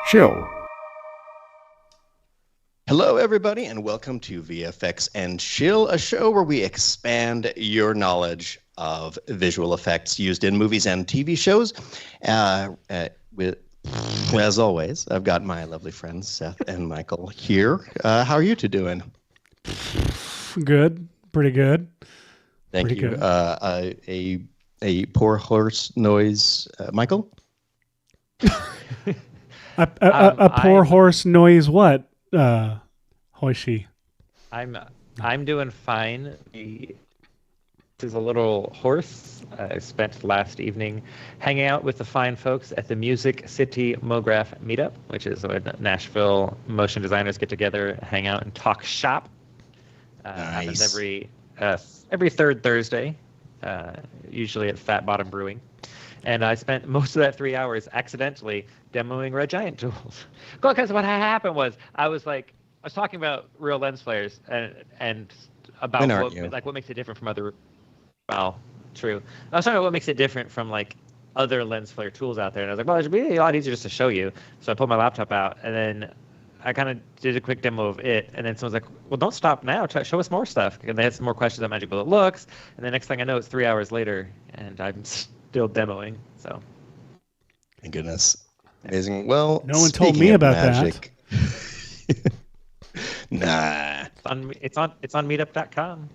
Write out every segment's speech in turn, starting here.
chill. Hello, everybody, and welcome to VFX and Chill, a show where we expand your knowledge of visual effects used in movies and TV shows. As always, I've got my lovely friends Seth and Michael here. How are you two doing? Good, pretty good. Thank pretty you. Good. A poor horse noise, Michael. A poor horse noise. What? Hashi. I'm doing fine. This is a little hoarse. I spent last evening hanging out with the fine folks at the Music City MoGraph Meetup, which is when Nashville motion designers get together, hang out, and talk shop. Nice. Happens every third Thursday, usually at Fat Bottom Brewing. And I spent most of that 3 hours accidentally demoing Red Giant tools. Because what happened was I was talking about real lens flares and about what makes it different from other. Well, true. I was talking about what makes it different from other lens flare tools out there, and I was like, well, it'd be a lot easier just to show you. So I pulled my laptop out, and then I kind of did a quick demo of it, and then someone's like, well, don't stop now. Show us more stuff. And they had some more questions about Magic Bullet looks, and the next thing I know, it's 3 hours later, and I'm still demoing. So, Thank goodness. Amazing. Well, no one told me about magic, that. Nah. It's on meetup.com.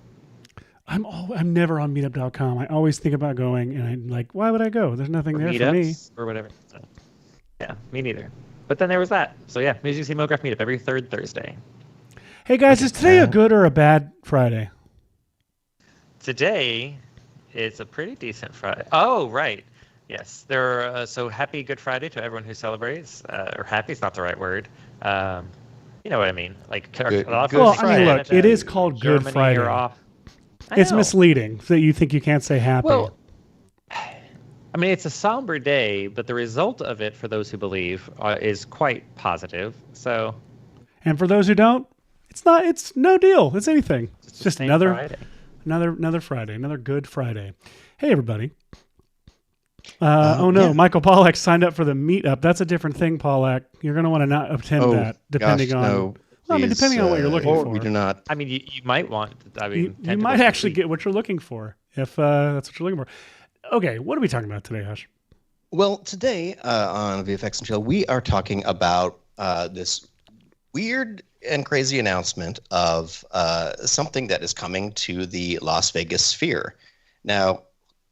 I'm never on meetup.com. I always think about going, and I'm like, why would I go? There's nothing there for me. Or whatever. So, yeah, me neither. But then there was that. So yeah, Music City MoGraph Meetup every third Thursday. Hey guys, is today a good or a bad Friday? Today, it's a pretty decent Friday. Oh, right. Yes. So happy Good Friday to everyone who celebrates. Or happy is not the right word. You know what I mean? Good Friday. Look, it is called Good Germany Friday. are off. It's misleading that you think you can't say happy. Well, I mean, it's a somber day, but the result of it, for those who believe, is quite positive. So, and for those who don't, it's not. It's no deal. It's anything. It's just another Friday. another Friday, another Good Friday. Hey, everybody. Michael Pollack signed up for the meetup. That's a different thing, Pollack. You're going to want to not attend that, depending on. No. Well, I mean, depending on what you're looking for. We do not. I mean, you might want. You might actually get what you're looking for if that's what you're looking for. Okay, what are we talking about today, Hash? Well, today on VFX and Chill, we are talking about this weird and crazy announcement of something that is coming to the Las Vegas Sphere. Now,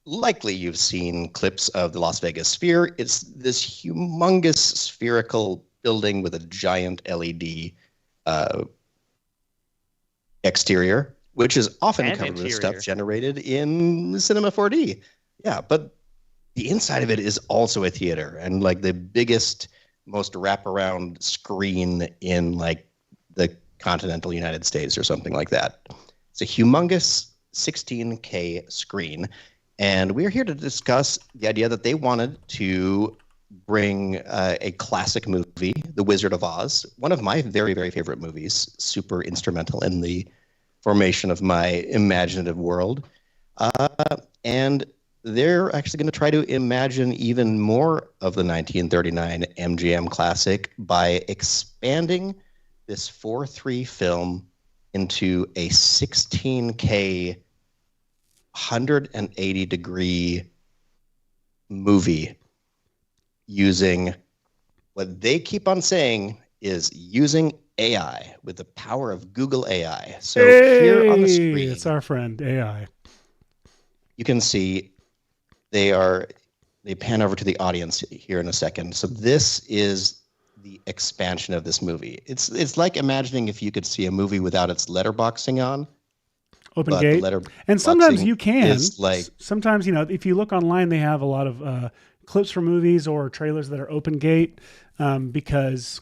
likely you've seen clips of the Las Vegas Sphere. It's this humongous spherical building with a giant LED exterior, which is often covered with stuff generated in Cinema 4D. Yeah, but the inside of it is also a theater, and the biggest, most wraparound screen in the continental United States or something like that. It's a humongous 16K screen, and we're here to discuss the idea that they wanted to bring a classic movie, The Wizard of Oz, one of my very, very favorite movies, super instrumental in the formation of my imaginative world. And they're actually going to try to imagine even more of the 1939 MGM classic by expanding this 4:3 film into a 16K 180-degree movie using what they keep on saying is using AI with the power of Google AI. So here on the screen, it's our friend AI. You can see they pan over to the audience here in a second. So this is the expansion of this movie. It's like imagining if you could see a movie without its letterboxing on. Open gate. And sometimes you can. Sometimes, if you look online, they have a lot of clips from movies or trailers that are open gate because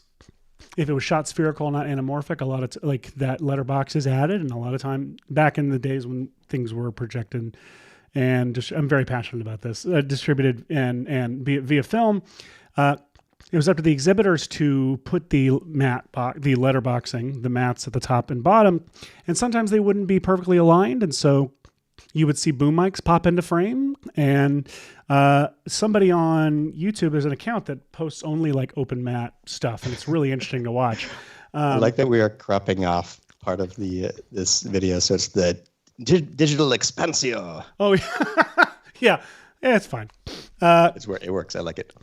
if it was shot spherical, not anamorphic, a lot of that letterbox is added, and a lot of time back in the days when things were projected, and I'm very passionate about this, distributed and via film. It was up to the exhibitors to put the letterboxing, the mats at the top and bottom, and sometimes they wouldn't be perfectly aligned, and so you would see boom mics pop into frame, and somebody on YouTube, there's an account that posts only like open mat stuff, and it's really interesting to watch. I like that we are cropping off part of this video, so it's the digital expansio. Oh yeah, it's fine. It's where it works. I like it.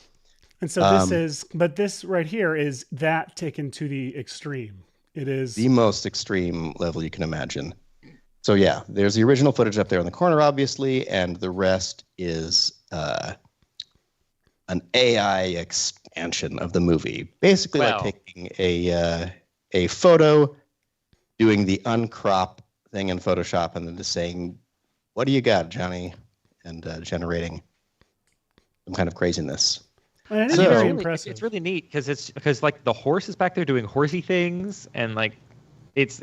And so this right here is that taken to the extreme. It is the most extreme level you can imagine. So yeah, there's the original footage up there in the corner, obviously, and the rest is an AI expansion of the movie. Basically, like taking a photo, doing the uncrop thing in Photoshop, and then just saying, "What do you got, Johnny?" and generating some kind of craziness. And it's very impressive. It's really neat because like the horse is back there doing horsey things, and like it's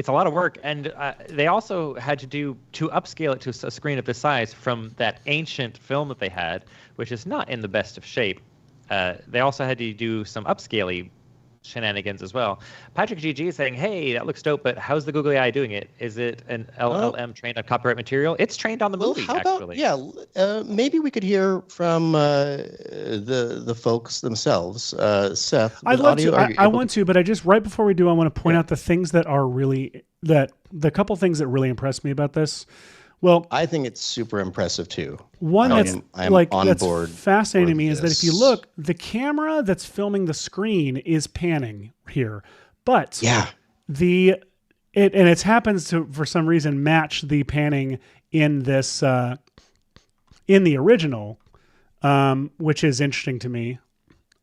a lot of work, and they also had to upscale it to a screen of this size from that ancient film that they had, which is not in the best of shape. They also had to do some upscaling shenanigans as well. Patrick GG is saying, "Hey, that looks dope, but how's the Google AI doing it? Is it an LLM trained on copyright material? It's trained on the movie, actually." Maybe we could hear from the folks themselves. Seth, I want to, but I just right before we do, I want to point out the things that are really the couple things that really impressed me about this. Well, I think it's super impressive too. One that's fascinating to me is that if you look, the camera that's filming the screen is panning here, but it happens to for some reason match the panning in this in the original, which is interesting to me.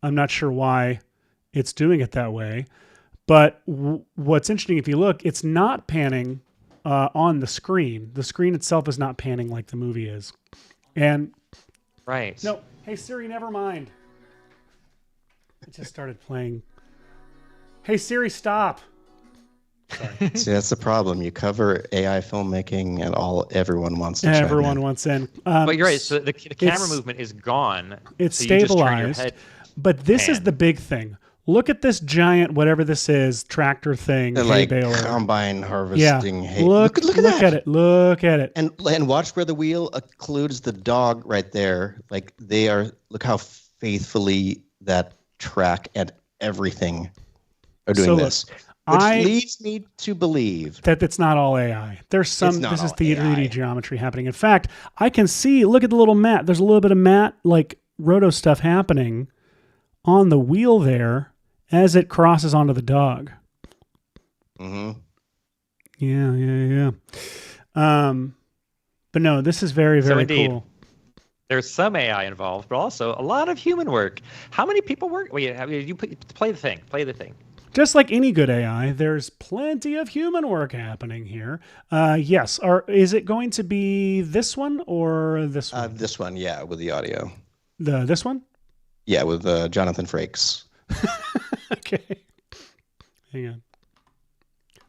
I'm not sure why it's doing it that way, but what's interesting if you look, it's not panning on the screen. The screen itself is not panning like the movie is. And no, hey Siri, never mind. It just started playing. Hey Siri, stop. Sorry. See, that's the problem. You cover AI filmmaking, and everyone wants to. Everyone wants in. But you're right. So the camera movement is gone. It's so stabilized. But this is the big thing. Look at this giant, whatever this is, tractor thing, hay like baler. Combine harvesting hay. Look at that. Look at it. And watch where the wheel occludes the dog right there. Like look how faithfully that track and everything are doing this. Which leads me to believe that it's not all AI. This is the 3D geometry happening. In fact, I can see, look at the little mat. There's a little bit of mat, like roto stuff happening on the wheel there as it crosses onto the dog. Mm-hmm. Yeah. But no, this is very, very cool. There's some AI involved, but also a lot of human work. How many people work? Play the thing. Just like any good AI, there's plenty of human work happening here. Yes. Is it going to be this one or this one? This one, yeah, with the audio. This one? Yeah, with Jonathan Frakes. Okay. Hang on.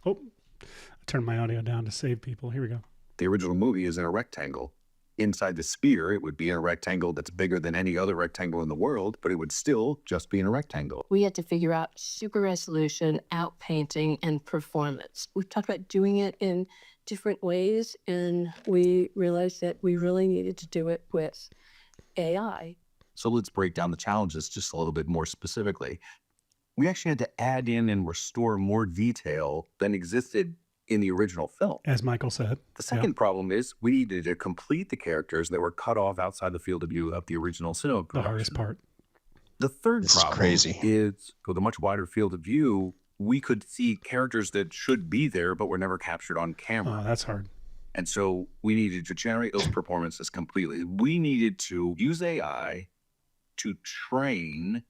Oh, I turned my audio down to save people. Here we go. The original movie is in a rectangle. Inside the sphere, it would be in a rectangle that's bigger than any other rectangle in the world, but it would still just be in a rectangle. We had to figure out super resolution, outpainting, and performance. We've talked about doing it in different ways, and we realized that we really needed to do it with AI. So let's break down the challenges just a little bit more specifically. We actually had to add in and restore more detail than existed in the original film. As Michael said. The second problem is we needed to complete the characters that were cut off outside the field of view of the original cinema production. The hardest part. The third problem is with a much wider field of view, we could see characters that should be there but were never captured on camera. Oh, that's hard. And so we needed to generate those performances completely. We needed to use AI to train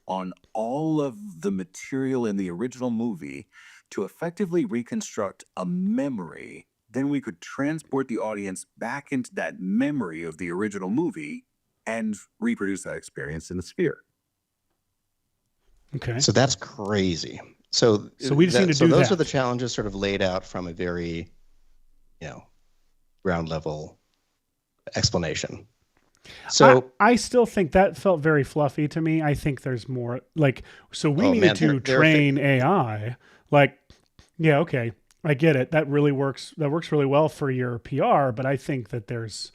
on all of the material in the original movie to effectively reconstruct a memory. Then we could transport the audience back into that memory of the original movie and reproduce that experience in the sphere. Okay. So that's crazy. So we just need to do that. Those are the challenges sort of laid out from a very, ground level explanation. So I still think that felt very fluffy to me. I think there's more we needed to train AI. Okay. I get it. That really works. That works really well for your PR, but I think there's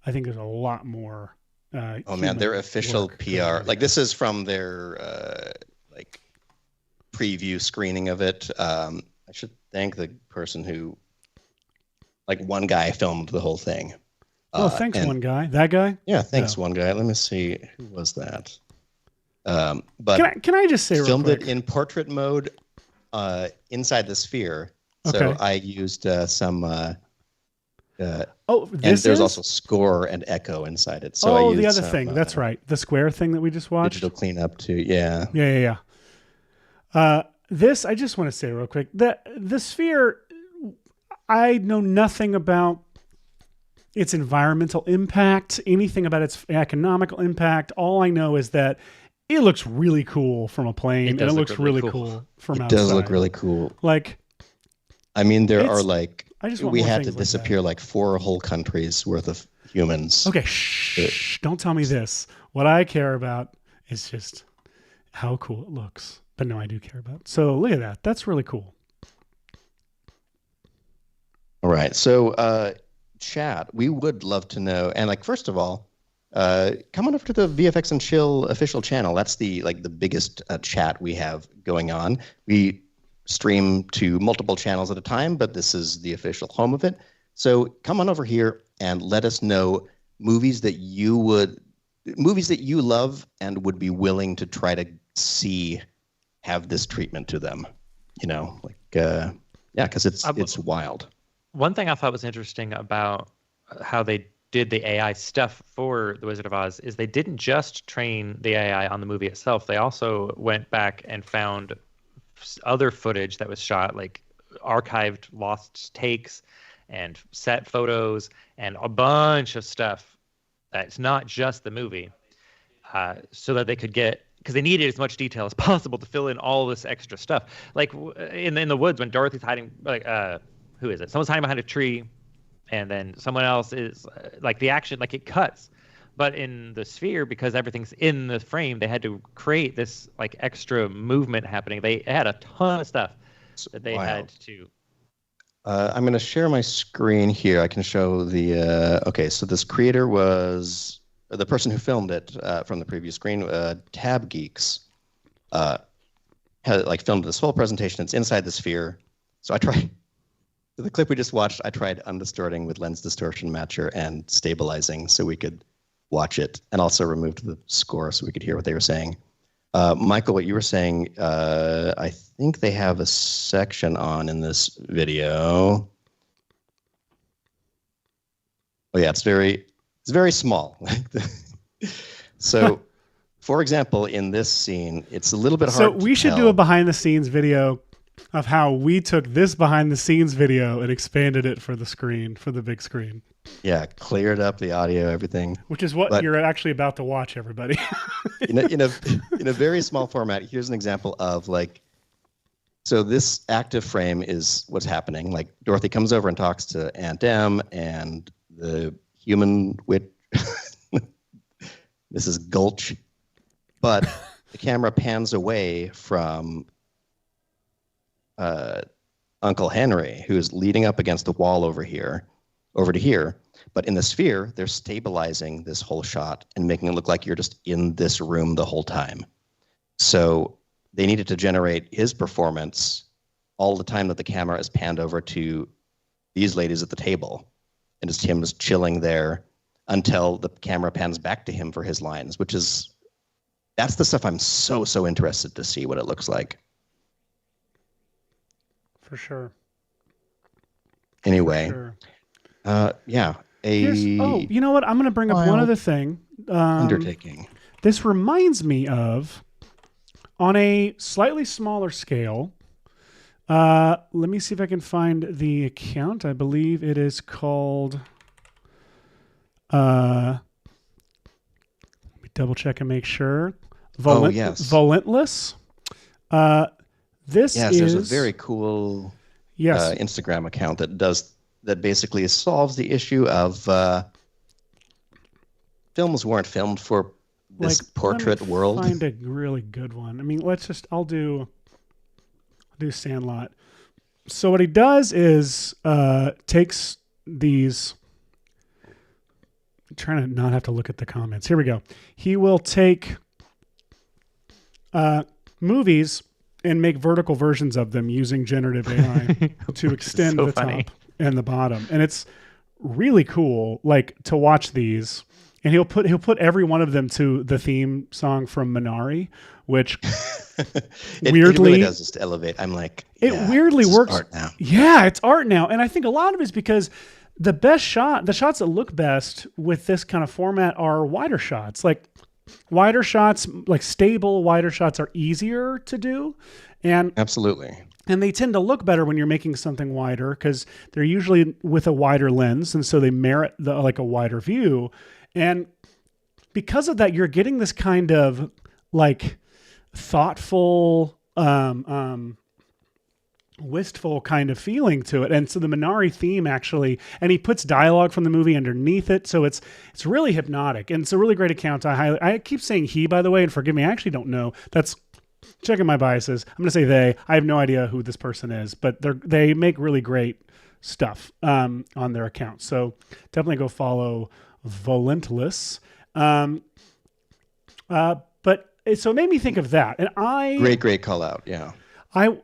a lot more. Oh man, their official PR, like this is from their like preview screening of it. I should thank the person who, like, one guy filmed the whole thing. Thanks, one guy. That guy? Yeah, thanks, one guy. Let me see, who was that? But can I just say, filmed it in portrait mode inside the sphere. So okay. I used some. And there's also score and echo inside it. So I used the other thing. That's right. The square thing that we just watched. Digital cleanup too. Yeah. Yeah. This, I just want to say real quick that the sphere, I know nothing about its environmental impact, anything about its economical impact. All I know is that it looks really cool from a plane, and it looks really cool from outside. It does look really cool. Like, I mean, there are like, we had to disappear like 4 whole countries worth of humans. Okay, shh, don't tell me this. What I care about is just how cool it looks. But no, I do care about it. So look at that. That's really cool. All right. So, chat, we would love to know. And like, first of all, come on over to the VFX and Chill official channel. That's the biggest chat we have going on. We stream to multiple channels at a time, but this is the official home of it. So come on over here and let us know movies that you love and would be willing to try to see have this treatment to them. You know, like, because it's wild. One thing I thought was interesting about how they did the AI stuff for The Wizard of Oz is they didn't just train the AI on the movie itself. They also went back and found other footage that was shot, like archived lost takes and set photos and a bunch of stuff that's not just the movie, so that they could get, because they needed as much detail as possible to fill in all this extra stuff. Like in the woods when Dorothy's hiding, like who is it? Someone's hiding behind a tree, and then someone else is like the action, like it cuts. But in the sphere, because everything's in the frame, they had to create this like extra movement happening. They had a ton of stuff that they had to. I'm going to share my screen here. I can show the. Okay, so this creator was the person who filmed it from the previous screen. Tab Geeks had filmed this whole presentation. It's inside the sphere. So I tried. The clip we just watched, I tried undistorting with lens distortion matcher and stabilizing so we could watch it, and also removed the score so we could hear what they were saying. Michael, what you were saying, I think they have a section on in this video. Oh yeah, it's very small. So, for example, in this scene, it's a little bit hard. So we should do a behind the scenes video of how we took this behind the scenes video and expanded it for the screen, for the big screen. Yeah, cleared up the audio, everything. Which is what you're actually about to watch, everybody. in a very small format, here's an example of so this active frame is what's happening. Like Dorothy comes over and talks to Aunt Em, and the human witch, Mrs. Gulch, but the camera pans away from Uncle Henry, who's leaning up against the wall over to here. But in the sphere, they're stabilizing this whole shot and making it look like you're just in this room the whole time. So they needed to generate his performance all the time that the camera is panned over to these ladies at the table. And just him just chilling there until the camera pans back to him for his lines, that's the stuff I'm so interested to see what it looks like. For sure. Anyway, you know what? I'm going to bring up one other thing. Undertaking. This reminds me of, on a slightly smaller scale, let me see if I can find the account. I believe it is called, let me double check and make sure. Volentless. There's a very cool Instagram account that basically solves the issue of films weren't filmed for this portrait world. Find a really good one. I mean, I'll do Sandlot. So what he does is takes these. I'm trying to not have to look at the comments. Here we go. He will take movies and make vertical versions of them using generative AI to extend the top and the bottom. And it's really cool, like, to watch these. And he'll put every one of them to the theme song from Minari, which it really does just elevate. I'm like, it weirdly works. Art now. Yeah, it's art now. And I think a lot of it is because the shots that look best with this kind of format are wider shots. Like wider shots, like stable wider shots are easier to do. And absolutely. And they tend to look better when you're making something wider because they're usually with a wider lens. And so they merit like a wider view. And because of that, you're getting this kind of like thoughtful, wistful kind of feeling to it. And so the Minari theme actually, and he puts dialogue from the movie underneath it. So it's really hypnotic. And it's a really great account. I keep saying he, by the way, and forgive me, I actually don't know. That's checking my biases. I'm going to say they. I have no idea who this person is, but they make really great stuff on their account. So definitely go follow Volentless. But so it made me think of that. And great call out. Yeah. I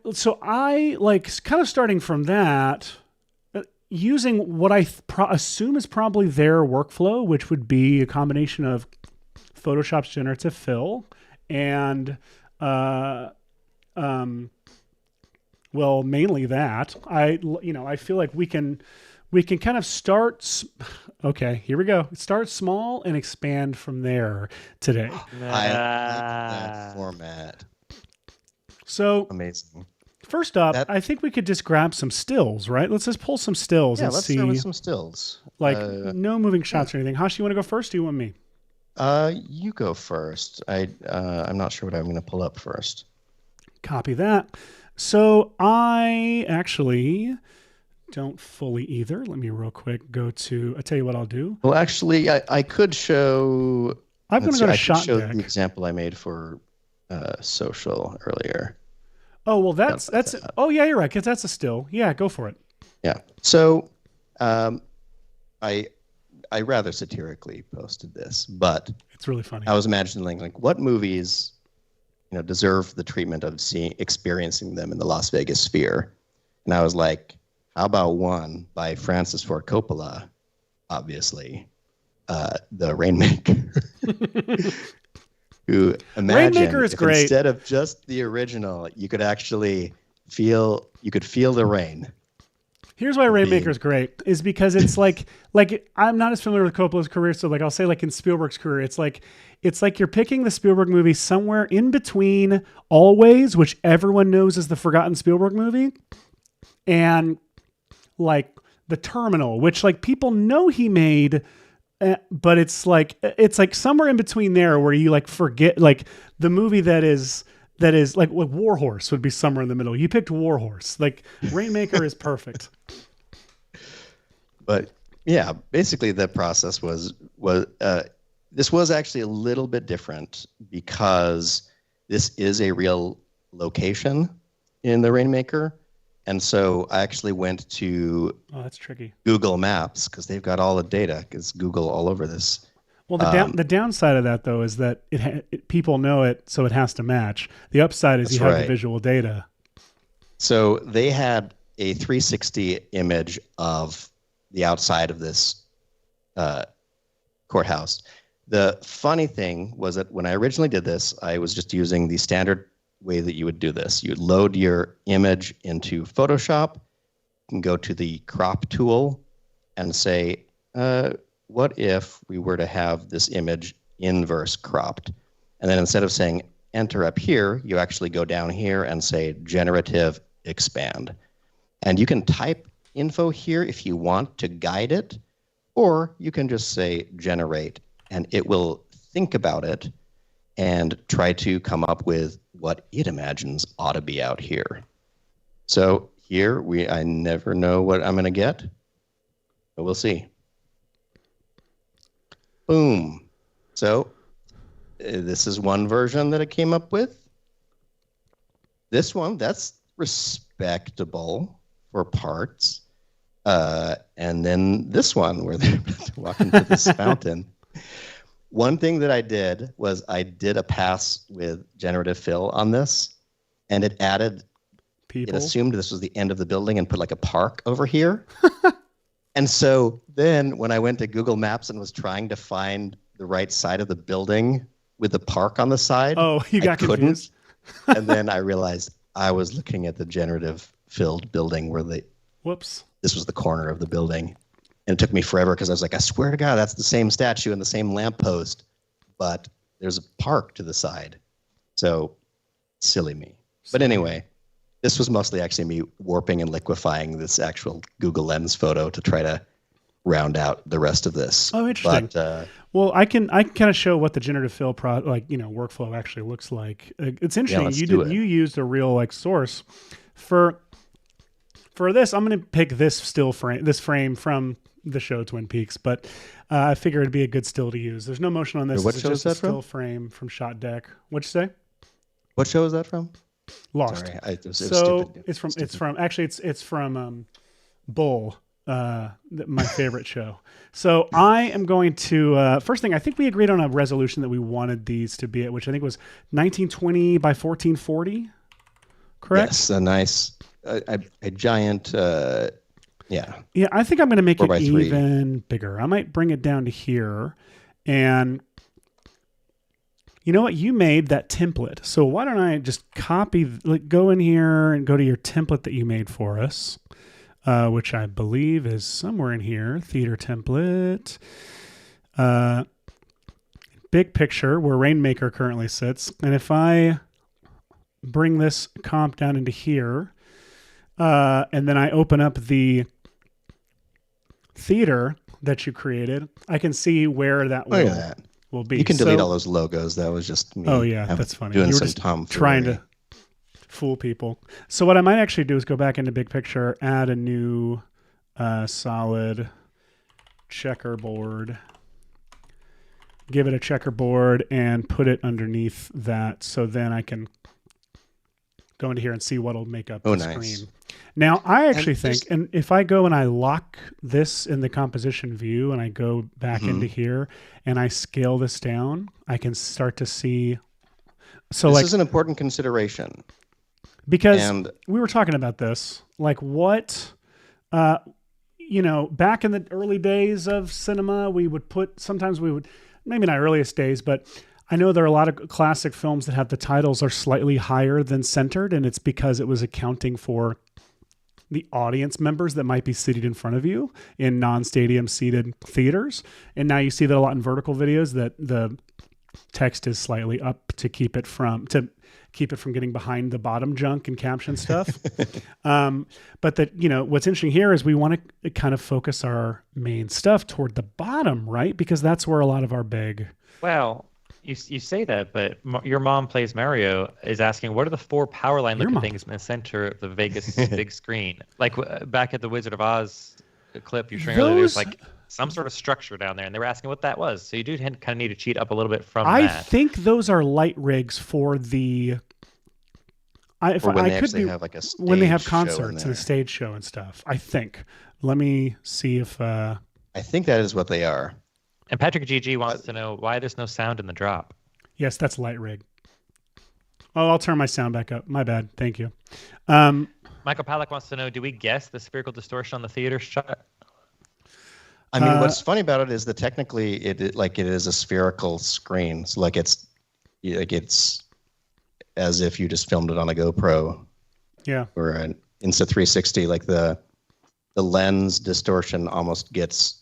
like kind of starting from that, using what I assume is probably their workflow, which would be a combination of Photoshop's generative fill and, well, mainly that. I feel like we can kind of start. Okay, here we go. Start small and expand from there today. I like that format. So amazing. First up, I think we could just grab some stills, right? Let's just pull some stills and see. Yeah, let's start with some stills. Like no moving shots or anything. Hashi, you want to go first? Or you want me? You go first. I'm not sure what I'm going to pull up first. Copy that. So I actually don't fully either. Let me real quick go to. I tell you what I'll do. Well, actually, I could show. I'm going to go to shot show deck. The example I made for social earlier. Oh well, that's. Oh yeah, you're right. Because that's a still. Yeah, go for it. Yeah. So, I rather satirically posted this, but it's really funny. I was imagining like what movies, deserve the treatment of experiencing them in the Las Vegas sphere, and I was like, how about one by Francis Ford Coppola, obviously, The Rainmaker. Who imagine Rainmaker is great. Instead of just the original, you could actually feel the rain. Here's why Rainmaker is great, is because it's like I'm not as familiar with Coppola's career, so like I'll say like in Spielberg's career, it's like you're picking the Spielberg movie somewhere in between Always, which everyone knows is the forgotten Spielberg movie, and like The Terminal, which like people know he made. But it's like somewhere in between there where you like forget like the movie that is like War Horse would be somewhere in the middle. You picked War Horse. Like Rainmaker is perfect. But yeah, basically the process was this was actually a little bit different because this is a real location in the Rainmaker. And so I actually went to that's tricky. Google Maps because they've got all the data because Google all over this. Well, the downside of that, though, is that people know it, so it has to match. The upside is you have the visual data. So they had a 360 image of the outside of this courthouse. The funny thing was that when I originally did this, I was just using the standard way that you would do this. You would load your image into Photoshop and go to the crop tool and say, what if we were to have this image inverse cropped? And then instead of saying enter up here, you actually go down here and say generative expand. And you can type info here if you want to guide it, or you can just say generate and it will think about it and try to come up with what it imagines ought to be out here. So here I never know what I'm going to get, but we'll see. Boom. So this is one version that it came up with. This one, that's respectable. for parts. And then this one where they're walking through this fountain. One thing that I did was I did a pass with generative fill on this, and it added people. It assumed this was the end of the building and put like a park over here. And so then when I went to Google Maps and was trying to find the right side of the building with the park on the side, you got confused. And then I realized I was looking at the generative filled building where this was the corner of the building. And it took me forever because I was like, I swear to God, that's the same statue and the same lamppost, but there's a park to the side. So silly me. But anyway, this was mostly actually me warping and liquefying this actual Google Lens photo to try to round out the rest of this. Oh, interesting. But, well, I can kind of show what the generative fill workflow actually looks like. It's interesting. You used a real source for this. I'm going to pick this frame from the show Twin Peaks, but I figured it'd be a good still to use. There's no motion on this. What show is that from? Still frame from Shot Deck. What'd you say? What show is that from? Lost. Sorry, it's from Bull, my favorite show. So I am going to first thing. I think we agreed on a resolution that we wanted these to be at, which I think was 1920 by 1440. Correct. Yes, a nice, a giant. Yeah. Yeah, I think I'm going to make it even bigger. I might bring it down to here, and. You know what? You made that template. So why don't I just go in here and go to your template that you made for us, which I believe is somewhere in here. Theater template. Big picture where Rainmaker currently sits. And if I bring this comp down into here, and then I open up the theater that you created, I can see where that will be. You can delete all those logos. That was just me. Oh yeah, that's funny. Doing you were some just tomfoolery. Trying to fool people. So what I might actually do is go back into big picture, add a new solid checkerboard, give it a checkerboard, and put it underneath that. So then I can go into here and see what'll make up the screen. Now, I actually think, and if I go and I lock this in the composition view and I go back into here and I scale this down, I can start to see. So this is an important consideration. Because we were talking about this, back in the early days of cinema, maybe not earliest days, but I know there are a lot of classic films that have the titles are slightly higher than centered, and it's because it was accounting for the audience members that might be seated in front of you in non-stadium seated theaters. And now you see that a lot in vertical videos that the text is slightly up to keep it from getting behind the bottom junk and caption stuff. But what's interesting here is we want to kind of focus our main stuff toward the bottom, right? Because that's where a lot of our big... Well, you say that, but your mom plays Mario is asking, what are the four power line looking things in the center of the Vegas big screen? Like back at the Wizard of Oz clip you're showing earlier, there's some sort of structure down there, and they were asking what that was. So you do kind of need to cheat up a little bit from that. I think those are light rigs for the... when they have concerts and a stage show and stuff, I think. Let me see if... I think that is what they are. And Patrick GG wants to know why there's no sound in the drop. Yes, that's light rig. Oh, I'll turn my sound back up. My bad. Thank you. Michael Palak wants to know, do we guess the spherical distortion on the theater shot? I mean, what's funny about it is that technically it is a spherical screen. So it's as if you just filmed it on a GoPro. Yeah. Or an Insta360. Like the lens distortion almost gets...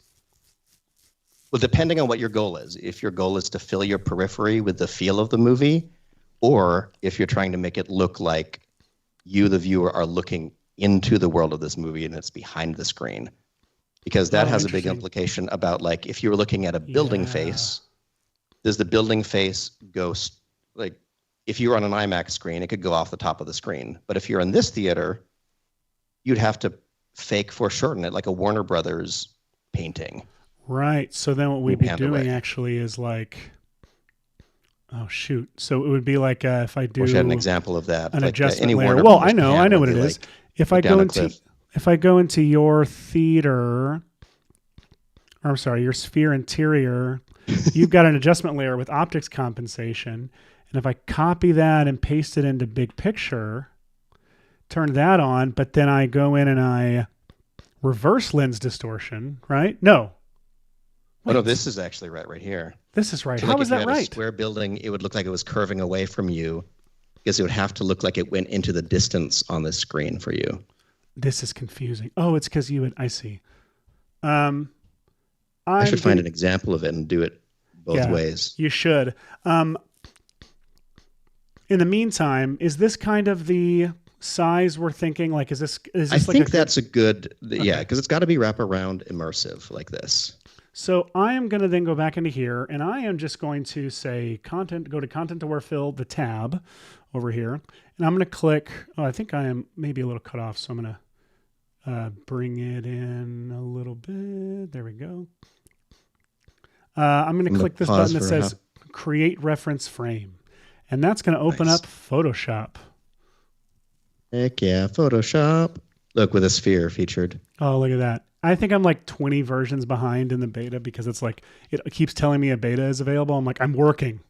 Well, depending on what your goal is. If your goal is to fill your periphery with the feel of the movie, or if you're trying to make it look like you, the viewer, are looking into the world of this movie and it's behind the screen. Because that has a big implication about, if you were looking at a building face, does the building face go, if you were on an IMAX screen, it could go off the top of the screen. But if you're in this theater, you'd have to fake foreshorten it like a Warner Brothers painting. Right. So then what we'd be doing actually is so it would be if I do... Wish I had an example of that. An adjustment layer. I know what it is. If I go into if I go into your theater, or I'm sorry, your sphere interior, you've got an adjustment layer with optics compensation. And if I copy that and paste it into big picture, turn that on, but then I go in and I reverse lens distortion, right? No. Oh, no, this is actually right here. This is right. So How like is that right? A square building, it would look like it was curving away from you because it would have to look like it went into the distance on the screen for you. This is confusing. Oh, it's because you would, I see. I should find an example of it and do it both ways. You should. In the meantime, is this kind of the size we're thinking? Like, is this I like think that's a good, yeah, because it's got to be wraparound immersive like this. So I am going to then go back into here, and I am just going to say content, go to content aware fill, the tab over here, and I'm going to click, I think I am maybe a little cut off, so I'm going to bring it in a little bit. There we go. I'm going to click this button that says create reference frame, and that's going to open up Photoshop. Heck yeah, Photoshop. Look, with a sphere featured. Oh, look at that. I think I'm like 20 versions behind in the beta because it's like, it keeps telling me a beta is available. I'm like, I'm working.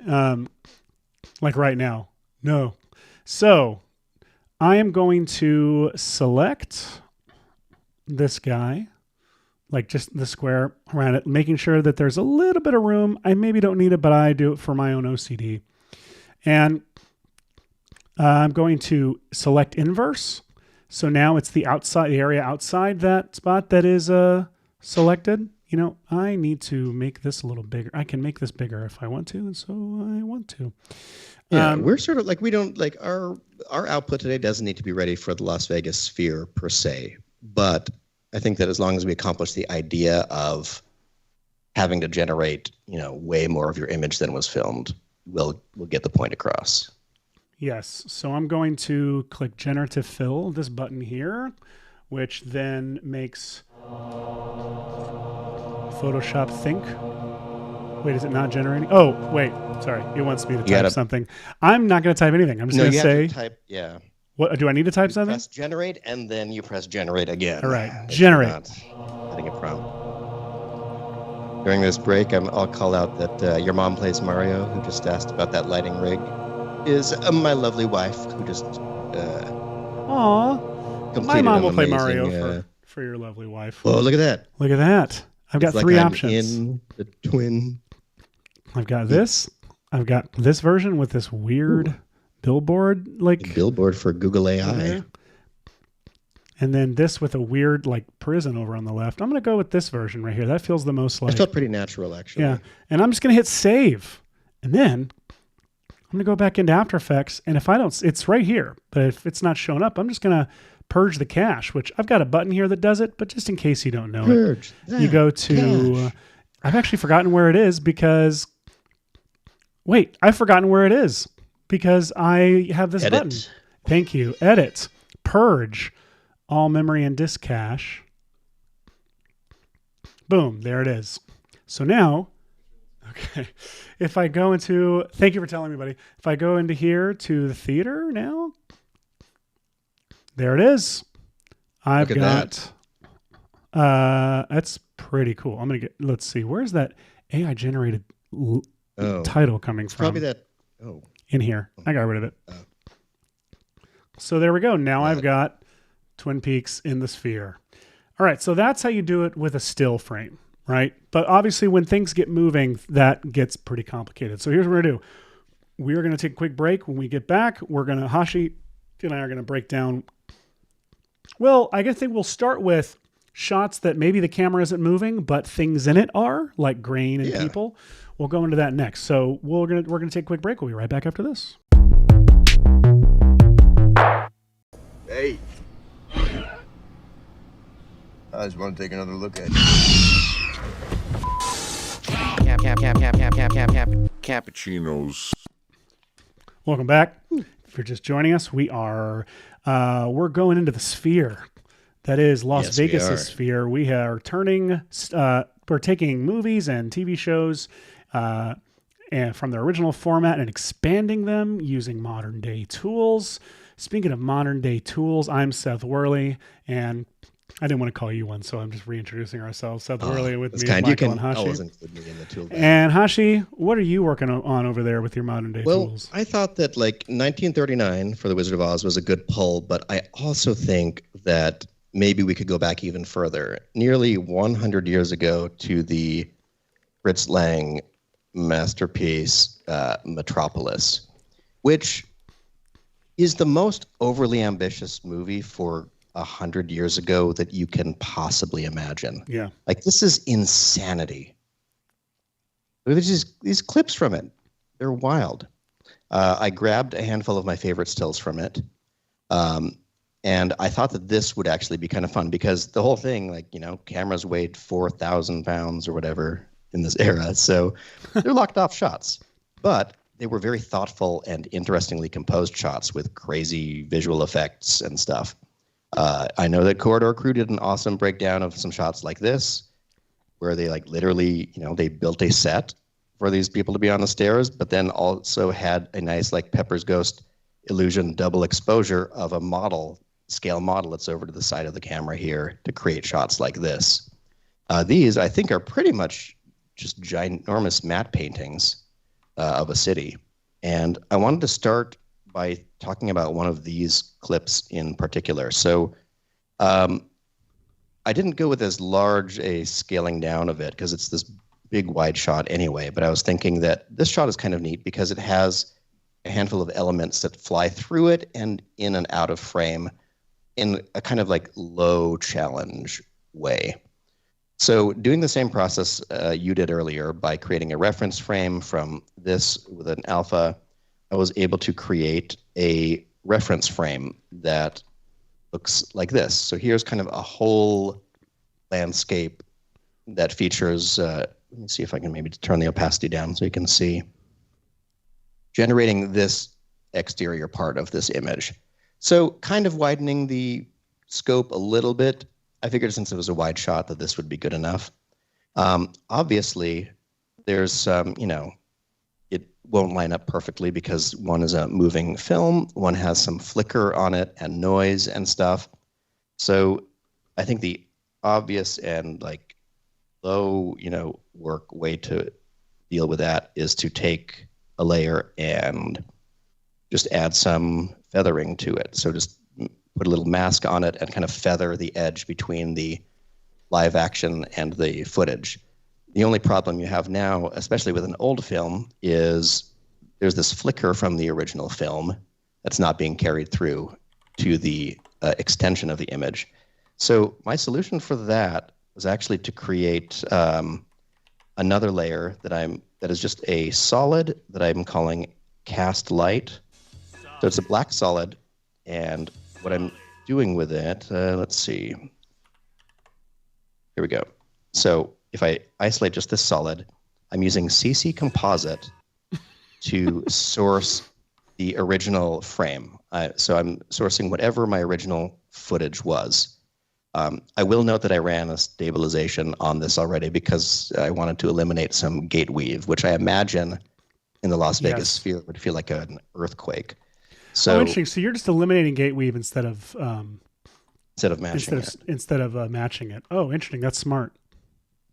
Like right now. No. So I am going to select this guy, like just the square around it, making sure that there's a little bit of room. I maybe don't need it, but I do it for my own OCD. And I'm going to select inverse. So now it's the area outside that spot that is selected. You know, I need to make this a little bigger. I can make this bigger if I want to, and so I want to. Yeah, we're sort of like, we don't like our output today doesn't need to be ready for the Las Vegas sphere per se. But I think that as long as we accomplish the idea of having to generate, you know, way more of your image than was filmed, we'll get the point across. Yes. So I'm going to click generative fill, this button here, which then makes Photoshop think. Wait, is it not generating? Oh, wait. Sorry. It wants me to type something. I'm not going to type anything. I'm just going to say. Type, yeah. What do I need to type something? Press generate and then you press generate again. All right. Generate. Getting a prompt. During this break, I'll call out that your mom plays Mario, who just asked about that lighting rig, is my lovely wife, who just my mom will play Mario for your lovely wife. Oh, look at that. Look at that. I've got three options. In the twin. I've got this. I've got this version with this weird billboard, like billboard for Google AI. And then this with a weird like prison over on the left. I'm going to go with this version right here. That feels the most like. It felt pretty natural, actually. Yeah. And I'm just going to hit save. And then I'm going to go back into After Effects. And if I don't, it's right here. But if it's not showing up, I'm just going to purge the cache, which I've got a button here that does it. But just in case you don't know it, you go to, I've actually forgotten where it is because, wait, I've forgotten where it is because I have this button. Thank you. Edit. Purge. All memory and disk cache. Boom. There it is. So now, okay, if I go into, thank you for telling me, buddy. If I go into here to the theater now, there it is. I've got, that's pretty cool. I'm going to get, let's see, where's that AI generated title coming from? Probably that, in here. I got rid of it. So there we go. Now I've got Twin Peaks in the sphere. All right, so that's how you do it with a still frame, right? But obviously when things get moving, that gets pretty complicated. So here's what we're going to do. We're going to take a quick break. When we get back, Hashi and I are going to break down. Well, I guess we'll start with shots that maybe the camera isn't moving, but things in it are, like grain and people. We'll go into that next. So we're gonna take a quick break. We'll be right back after this. Hey. I just want to take another look at you. Cappuccinos. Welcome back. If you're just joining us, we're going into the sphere. That is Las Vegas' sphere. We are we're taking movies and TV shows and from their original format and expanding them using modern day tools. speaking of modern day tools, I'm Seth Worley, and I didn't want to call you one, so I'm just reintroducing ourselves. Seth Worley with me, Michael and Hashi. Always include me in the tool bag. And Hashi, what are you working on over there with your modern day tools? Well, I thought that 1939 for The Wizard of Oz was a good pull, but I also think that maybe we could go back even further. Nearly 100 years ago to the Fritz Lang masterpiece, Metropolis, which is the most overly ambitious movie for 100 years ago that you can possibly imagine. Yeah. This is insanity. There's just these clips from it. They're wild. I grabbed a handful of my favorite stills from it. And I thought that this would actually be kind of fun because the whole thing, cameras weighed 4,000 pounds or whatever in this era. So they're locked off shots. But they were very thoughtful and interestingly composed shots with crazy visual effects and stuff. I know that Corridor Crew did an awesome breakdown of some shots like this, where they literally, they built a set for these people to be on the stairs, but then also had a nice Pepper's Ghost illusion double exposure of a scale model that's over to the side of the camera here to create shots like this. These, I think, are pretty much just ginormous matte paintings of a city. And I wanted to start by talking about one of these clips in particular. So I didn't go with as large a scaling down of it because it's this big wide shot anyway, but I was thinking that this shot is kind of neat because it has a handful of elements that fly through it and in and out of frame in a kind of low challenge way. So doing the same process you did earlier by creating a reference frame from this with an alpha, I was able to create a reference frame that looks like this. So here's kind of a whole landscape that features, let me see if I can maybe turn the opacity down so you can see, generating this exterior part of this image. So kind of widening the scope a little bit. I figured since it was a wide shot that this would be good enough. Obviously, there's some, it won't line up perfectly because one is a moving film, one has some flicker on it and noise and stuff. So I think the obvious and low, work way to deal with that is to take a layer and just add some feathering to it. So just put a little mask on it and kind of feather the edge between the live action and the footage. The only problem you have now, especially with an old film, is there's this flicker from the original film that's not being carried through to the extension of the image. So my solution for that was actually to create another layer that is just a solid that I'm calling cast light. So it's a black solid, and what I'm doing with it, let's see. Here we go. So if I isolate just this solid, I'm using CC Composite to source the original frame. So I'm sourcing whatever my original footage was. I will note that I ran a stabilization on this already because I wanted to eliminate some gate weave, which I imagine in the Las Vegas sphere would feel like an earthquake. So interesting. So you're just eliminating gate weave instead of matching it. Instead of matching it. Oh, interesting. That's smart.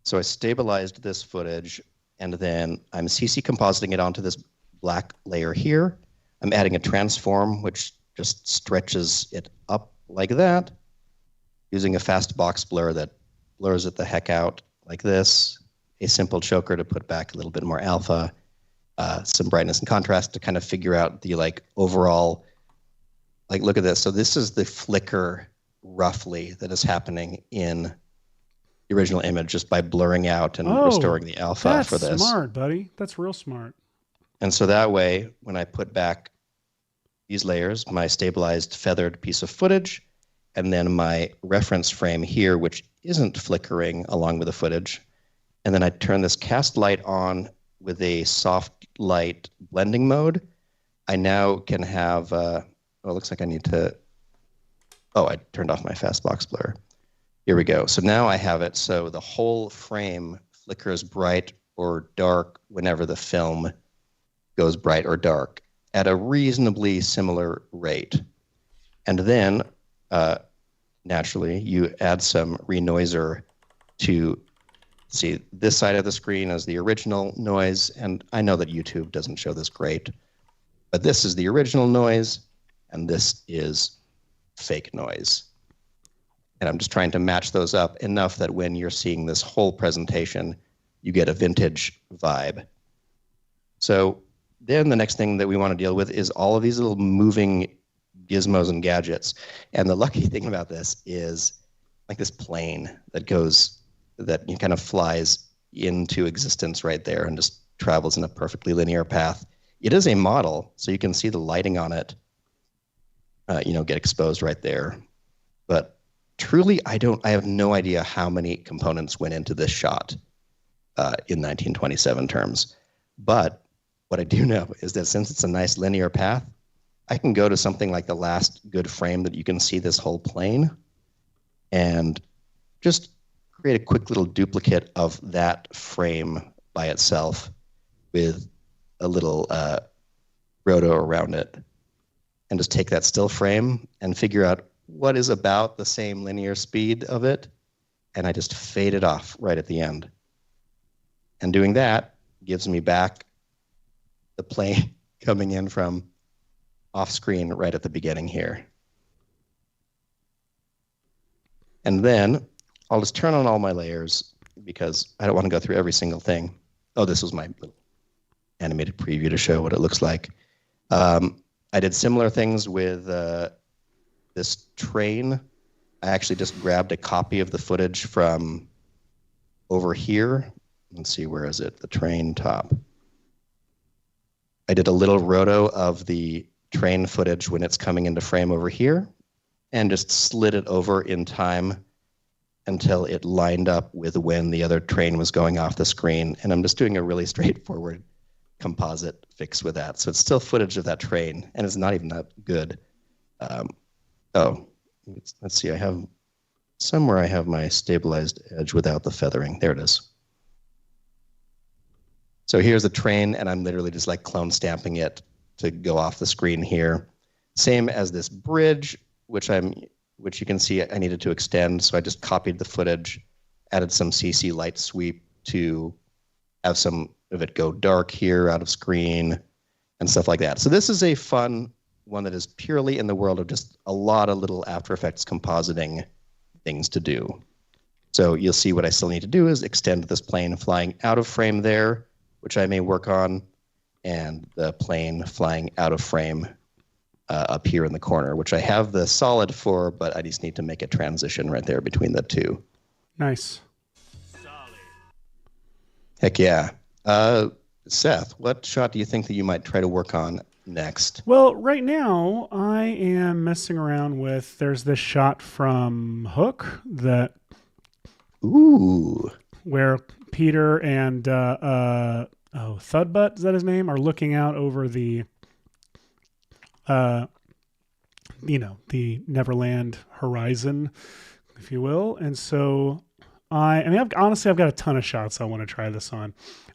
So I stabilized this footage, and then I'm CC compositing it onto this black layer here. I'm adding a transform, which just stretches it up like that, using a fast box blur that blurs it the heck out like this, a simple choker to put back a little bit more alpha, some brightness and contrast to kind of figure out the overall, look at this. So this is the flicker roughly that is happening in the original image just by blurring out and restoring the alpha for this. That's smart, buddy. That's real smart. And so that way, when I put back these layers, my stabilized feathered piece of footage, and then my reference frame here, which isn't flickering along with the footage, and then I turn this cast light on with a soft light blending mode, I now can have, it looks like I need to, I turned off my fast box blur. Here we go. So now I have it so the whole frame flickers bright or dark whenever the film goes bright or dark at a reasonably similar rate. And then, naturally, you add some renoiser to see this side of the screen as the original noise. And I know that YouTube doesn't show this great, but this is the original noise, and this is fake noise. And I'm just trying to match those up enough that when you're seeing this whole presentation, you get a vintage vibe. So then the next thing that we want to deal with is all of these little moving gizmos and gadgets. And the lucky thing about this is like this plane that kind of flies into existence right there and just travels in a perfectly linear path. It is a model, so you can see the lighting on it, get exposed right there. But truly, I have no idea how many components went into this shot in 1927 terms. But what I do know is that since it's a nice linear path, I can go to something like the last good frame that you can see this whole plane and just create a quick little duplicate of that frame by itself with a little roto around it, and just take that still frame and figure out what is about the same linear speed of it, and I just fade it off right at the end. And doing that gives me back the plane coming in from off screen right at the beginning here. And then I'll just turn on all my layers because I don't want to go through every single thing. Oh, this was my animated preview to show what it looks like. I did similar things with this train. I actually just grabbed a copy of the footage from over here. Let's see, where is it? The train top. I did a little roto of the train footage when it's coming into frame over here and just slid it over in time until it lined up with when the other train was going off the screen. And I'm just doing a really straightforward composite fix with that. So it's still footage of that train, and it's not even that good. Let's see. I have my stabilized edge without the feathering. There it is. So here's the train, and I'm literally just like clone stamping it to go off the screen here. Same as this bridge, which you can see I needed to extend. So I just copied the footage, added some CC light sweep to have some of it go dark here out of screen and stuff like that. So this is a fun one that is purely in the world of just a lot of little After Effects compositing things to do. So you'll see what I still need to do is extend this plane flying out of frame there, which I may work on, and the plane flying out of frame up here in the corner, which I have the solid for, but I just need to make a transition right there between the two. Nice. Heck yeah. Seth, what shot do you think that you might try to work on next? Well, right now I am messing around with, there's this shot from Hook that... Ooh. Where Peter and Thudbutt, is that his name, are looking out over the the Neverland horizon, if you will. And so I've got a ton of shots I want to try this on.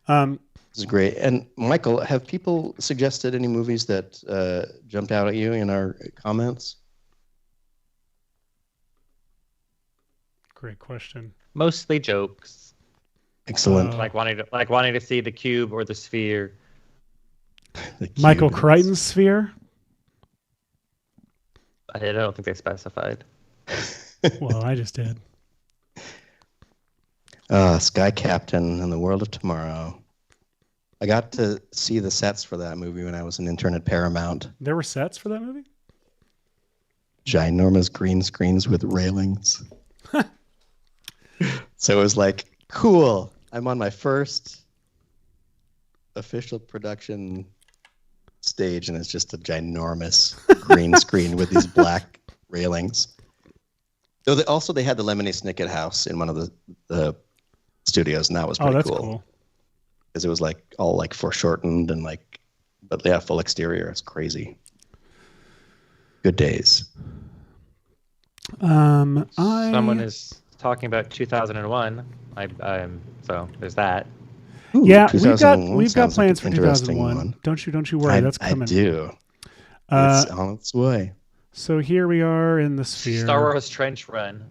This is great. And Michael, have people suggested any movies that jumped out at you in our comments? Great question. Mostly jokes. Excellent. Like wanting to see the cube or the sphere. Michael Crichton's sphere. I don't think they specified. Well, I just did. Sky Captain and the World of Tomorrow. I got to see the sets for that movie when I was an intern at Paramount. There were sets for that movie? Ginormous green screens with railings. So it was like, cool. I'm on my first official production stage, and it's just a ginormous green screen with these black railings. Though they had the Lemony Snicket house in one of the studios, and that was pretty cool. Because it was like all like foreshortened and like, but yeah, full exterior. It's crazy. Good days. Someone is talking about 2001. So there's that. Ooh, yeah, we've got plans for 2001. Don't you worry, that's coming. I do. It's on its way. So here we are in the sphere. Star Wars Trench Run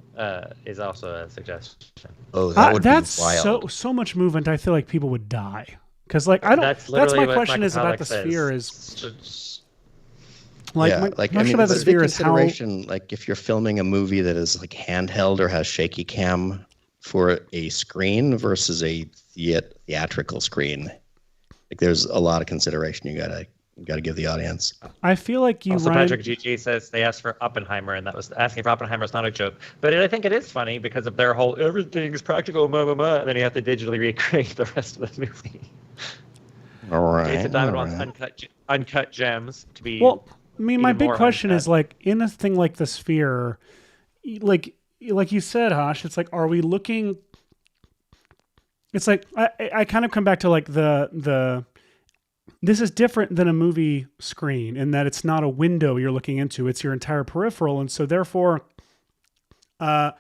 is also a suggestion. Oh, that would that's be wild. so much movement. I feel like people would die because, like, I don't. That's my question is about the sphere. Is like, my question about the sphere is how. Like, if you're filming a movie that is like handheld or has shaky cam for a screen versus a theatrical screen, like, there's a lot of consideration you gotta give the audience. I feel like you. Also, Patrick GG says they asked for Oppenheimer, and that was asking for Oppenheimer is not a joke. But I think it is funny because of their whole everything's practical, and then you have to digitally recreate the rest of the movie. All right. Jason Diamond wants uncut gems to be. Well, I mean, my big question is, like, in a thing like the sphere, like you said, Hash, it's like, are we looking? It's like I kind of come back to like the. This is different than a movie screen in that it's not a window you're looking into; it's your entire peripheral, and so therefore, it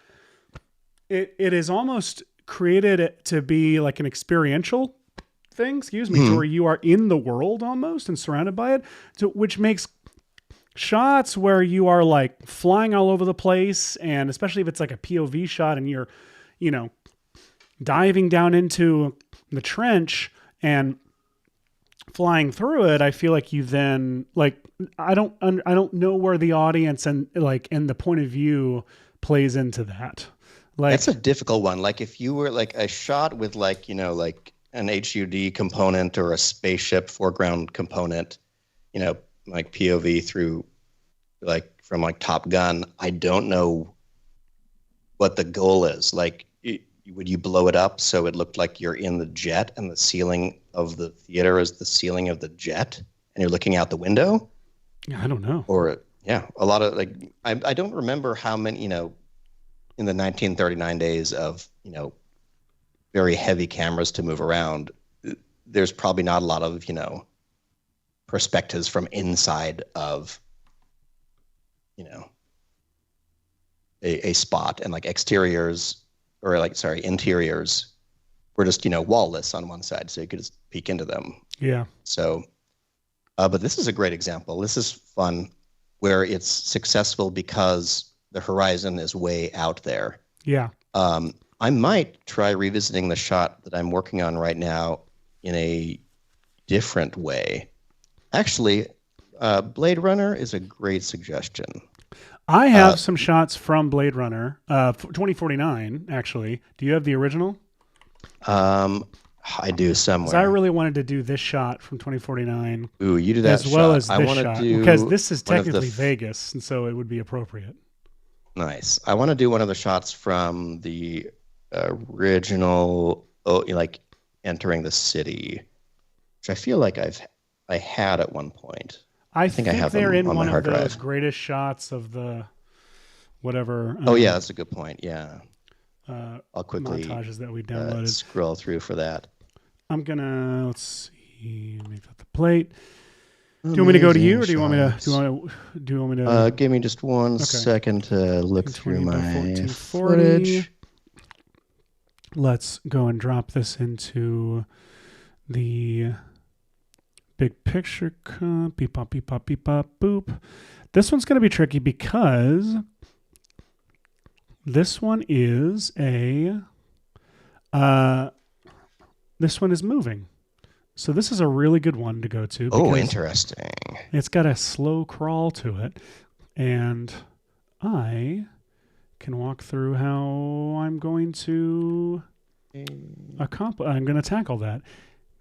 is almost created to be like an experiential thing. Excuse me, to where you are in the world almost and surrounded by it, which makes shots where you are like flying all over the place, and especially if it's like a POV shot and you're, diving down into the trench and flying through it, I feel like you then like I don't know where the audience and the point of view plays into that. Like, that's a difficult one. Like, if you were like a shot with like like an HUD component or a spaceship foreground component, like POV through like from like Top Gun, I don't know what the goal is. Like, would you blow it up so it looked like you're in the jet and the ceiling of the theater is the ceiling of the jet and you're looking out the window? Yeah, I don't know. Or a lot of like I don't remember how many, in the 1939 days of, very heavy cameras to move around, there's probably not a lot of, perspectives from inside of, a spot, and like interiors were just, wall-less on one side, so you could just peek into them. Yeah. So, but this is a great example. This is fun where it's successful because the horizon is way out there. Yeah. I might try revisiting the shot that I'm working on right now in a different way. Actually, Blade Runner is a great suggestion. I have some shots from Blade Runner, 2049, actually. Do you have the original? I do somewhere. I really wanted to do this shot from 2049. Ooh, you do that as well shot. as this shot, because this is technically Vegas, and so it would be appropriate. Nice. I want to do one of the shots from the original, like entering the city, which I feel like I had at one point. I think I have they're in on one of those greatest shots of the whatever. Yeah, that's a good point. Yeah. I'll quickly montages that we downloaded. Scroll through for that. I'm gonna let's see. Make that the plate. Do you want me to go to you, or do you want me to? Do you want me to? Give me just one second to look through my footage. Let's go and drop this into the big picture. Beep pop, beep pop, beep pop, boop. This one's going to be tricky because this one is this one is moving. So this is a really good one to go to. Oh, interesting. It's got a slow crawl to it. And I can walk through how I'm going to I'm going to tackle that.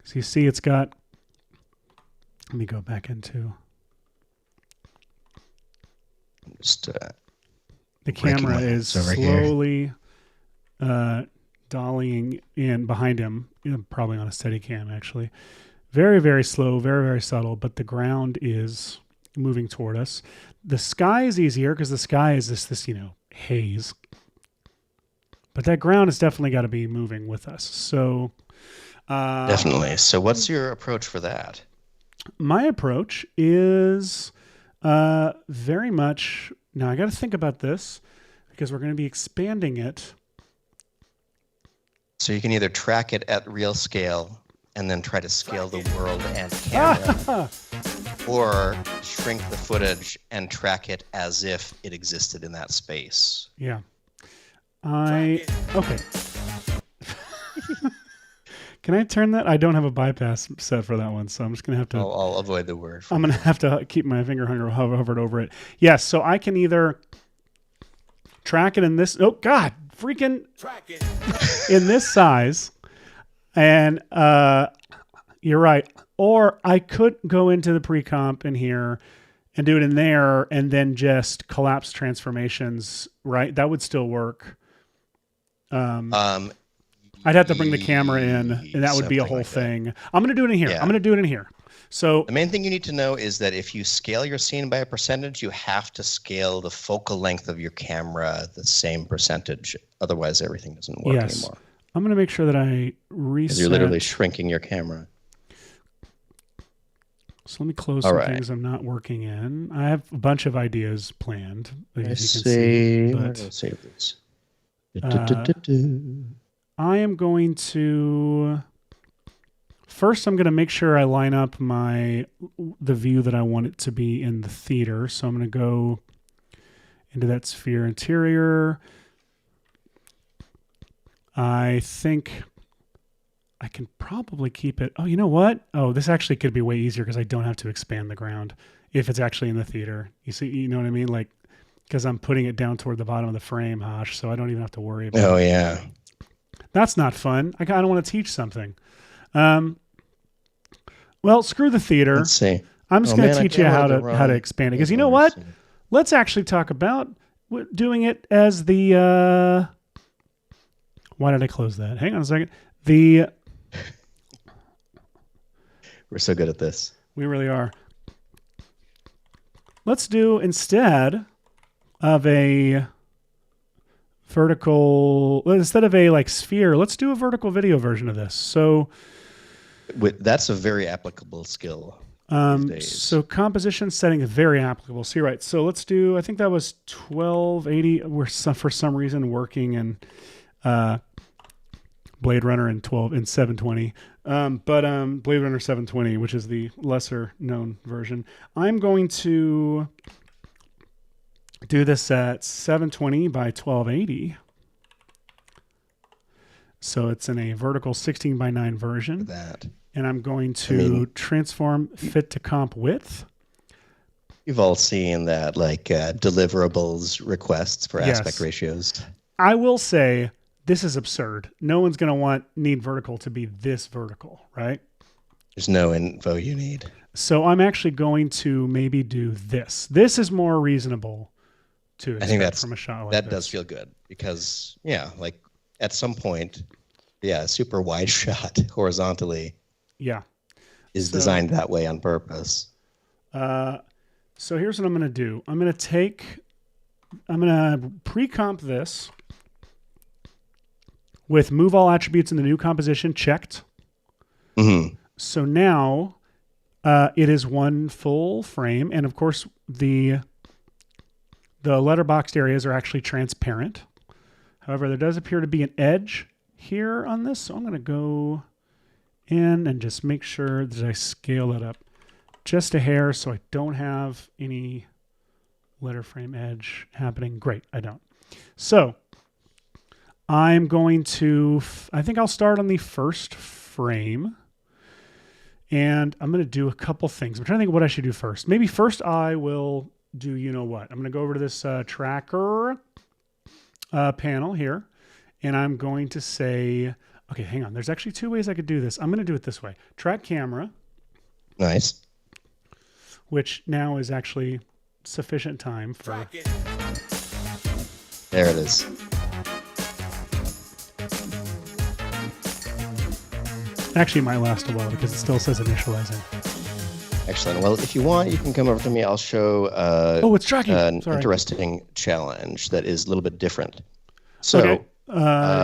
So you see it's got, let me go back into just the camera is slowly dollying in behind him, probably on a steady cam actually. Very, very slow, very, very subtle, but the ground is moving toward us. The sky is easier because the sky is this haze. But that ground has definitely got to be moving with us. So definitely. So what's your approach for that? My approach is very much, now I got to think about this because we're going to be expanding it. So you can either track it at real scale and then try to scale the world and camera. or shrink the footage and track it as if it existed in that space. Yeah. Okay. Can I turn that? I don't have a bypass set for that one, so I'm just going to have to... I'll avoid the word. I'm going to have to keep my finger hovered over it. Yes, so I can either track it in this... Oh, God! Freaking... Track it! In this size. And you're right. Or I could go into the pre-comp in here and do it in there and then just collapse transformations, right? That would still work. I'd have to bring the camera in, and that would be a whole thing. I'm going to do it in here. Yeah. I'm going to do it in here. So the main thing you need to know is that if you scale your scene by a percentage, you have to scale the focal length of your camera the same percentage. Otherwise, everything doesn't work anymore. I'm going to make sure that I reset. You're literally shrinking your camera. So let me close some things I'm not working in. I have a bunch of ideas planned. Let's save this. I am going to... First, I'm going to make sure I line up the view that I want it to be in the theater. So I'm going to go into that sphere interior. I think I can probably keep it... Oh, you know what? Oh, this actually could be way easier because I don't have to expand the ground if it's actually in the theater. You see, you know what I mean? Like, because I'm putting it down toward the bottom of the frame, Hash, so I don't even have to worry about it. Oh, yeah. That's not fun. I kind of want to teach something. Well, screw the theater. Let's see. I'm just going to teach you how to expand it. Because you know what? Let's actually talk about doing it as the... Why did I close that? Hang on a second. We're so good at this. We really are. Let's do, instead of a vertical, instead of a like sphere, let's do a vertical video version of this. So that's a very applicable skill. So composition setting is very applicable. So you're right. So let's do, I think that was 1280. We're for some reason working in Blade Runner in 720. But Blade Runner 720, which is the lesser known version. I'm going to do this at 720 by 1280. So it's in a vertical 16 by 9 version. And I'm going to transform fit to comp width. You've all seen that, like deliverables requests for aspect ratios. I will say this is absurd. No one's going to need vertical to be this vertical, right? There's no info you need. So I'm actually going to maybe do this. This is more reasonable to expect from a shot like that. This. Does feel good because, like at some point, super wide shot horizontally. Yeah. Is designed that way on purpose. So here's what I'm going to do. I'm going to pre-comp this with move all attributes in the new composition checked. Mm-hmm. So now it is one full frame. And of course, the letterboxed areas are actually transparent. However, there does appear to be an edge here on this. So I'm going to go in and just make sure that I scale that up just a hair so I don't have any letter frame edge happening. Great, I don't. So I'm going to, I think I'll start on the first frame. And I'm going to do a couple things. I'm trying to think of what I should do first. Maybe first I will do, you know what? I'm going to go over to this tracker panel here. And I'm going to say, okay, hang on. There's actually two ways I could do this. I'm going to do it this way. Track camera. Nice. Which now is actually sufficient time for... There it is. Actually, it might last a while because it still says initializing. Excellent. Well, if you want, you can come over to me. I'll show it's tracking. An interesting challenge that is a little bit different. So, okay.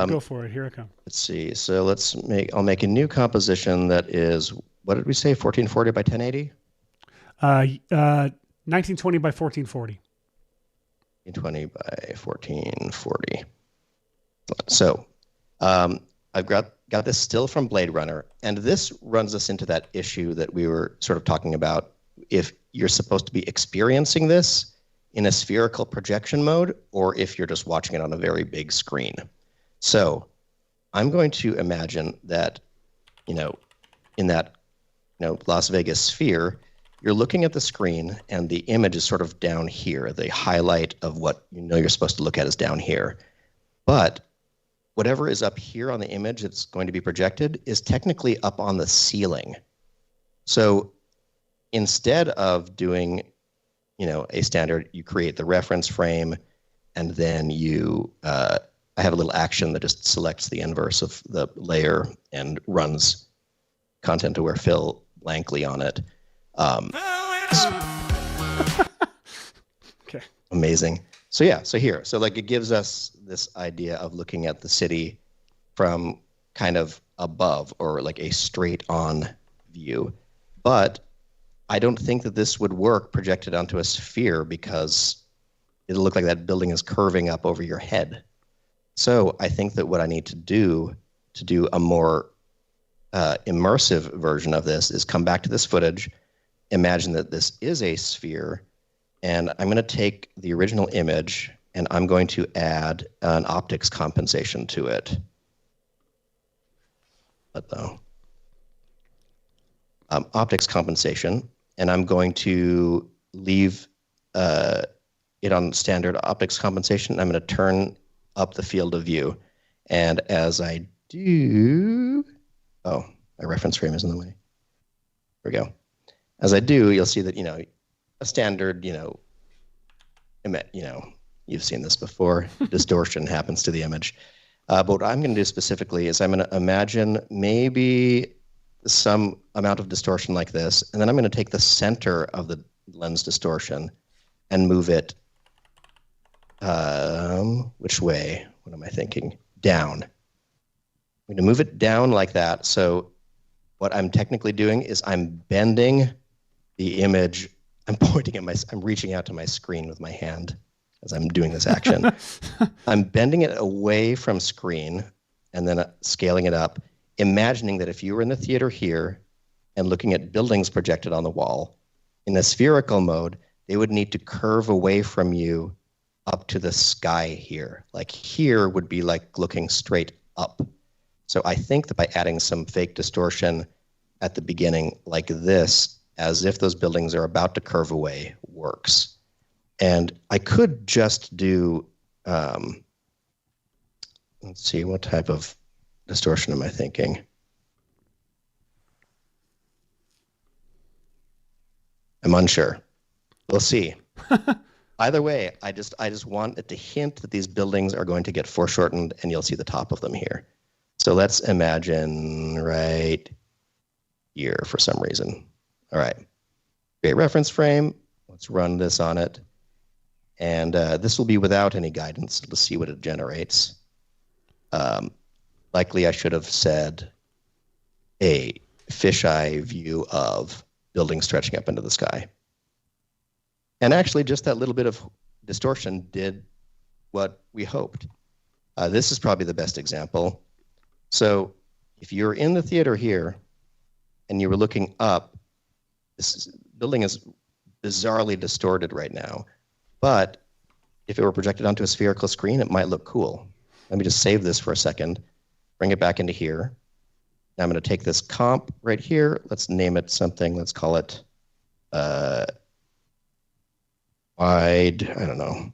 Go for it. Here I come. Let's see. So I'll make a new composition that is, what did we say, 1440 by 1080? 1920 by 1440. 1920 by 1440. So I've got this still from Blade Runner, and this runs us into that issue that we were sort of talking about if you're supposed to be experiencing this in a spherical projection mode, or if you're just watching it on a very big screen. So I'm going to imagine that, in that, Las Vegas sphere, you're looking at the screen and the image is sort of down here. The highlight of what you're supposed to look at is down here. But whatever is up here on the image that's going to be projected is technically up on the ceiling. So instead of doing, a standard, you create the reference frame, and then I have a little action that just selects the inverse of the layer and runs content-aware fill blankly on it. Okay. Amazing. So it gives us this idea of looking at the city from kind of above, or like a straight on view. But I don't think that this would work projected onto a sphere, because it'll look like that building is curving up over your head. So I think that what I need to do a more immersive version of this is come back to this footage, imagine that this is a sphere, and I'm going to take the original image and I'm going to add an optics compensation to it. Optics compensation, and I'm going to leave it on standard optics compensation. I'm going to turn up the field of view, and as I do, my reference frame is in the way. There we go. As I do, you'll see that a standard you've seen this before. Distortion happens to the image. But what I'm going to do specifically is I'm going to imagine maybe some amount of distortion like this, and then I'm going to take the center of the lens distortion and move it, which way? What am I thinking? Down. I'm going to move it down like that. So what I'm technically doing is I'm bending the image. I'm reaching out to my screen with my hand as I'm doing this action. I'm bending it away from screen and then scaling it up, imagining that if you were in the theater here and looking at buildings projected on the wall, in the spherical mode, they would need to curve away from you up to the sky here. Like here would be like looking straight up. So I think that by adding some fake distortion at the beginning like this, as if those buildings are about to curve away, works. And I could just do, let's see, what type of distortion am I thinking? I'm unsure. We'll see. Either way, I just want it to hint that these buildings are going to get foreshortened, and you'll see the top of them here. So let's imagine right here for some reason. All right. Create reference frame. Let's run this on it. And this will be without any guidance. Let's see what it generates. Likely I should have said a fisheye view of buildings stretching up into the sky. And actually, just that little bit of distortion did what we hoped. This is probably the best example. So if you're in the theater here and you were looking up, this building is bizarrely distorted right now. But if it were projected onto a spherical screen, it might look cool. Let me just save this for a second, bring it back into here. Now I'm going to take this comp right here. Let's name it something. Let's call it wide, I don't know,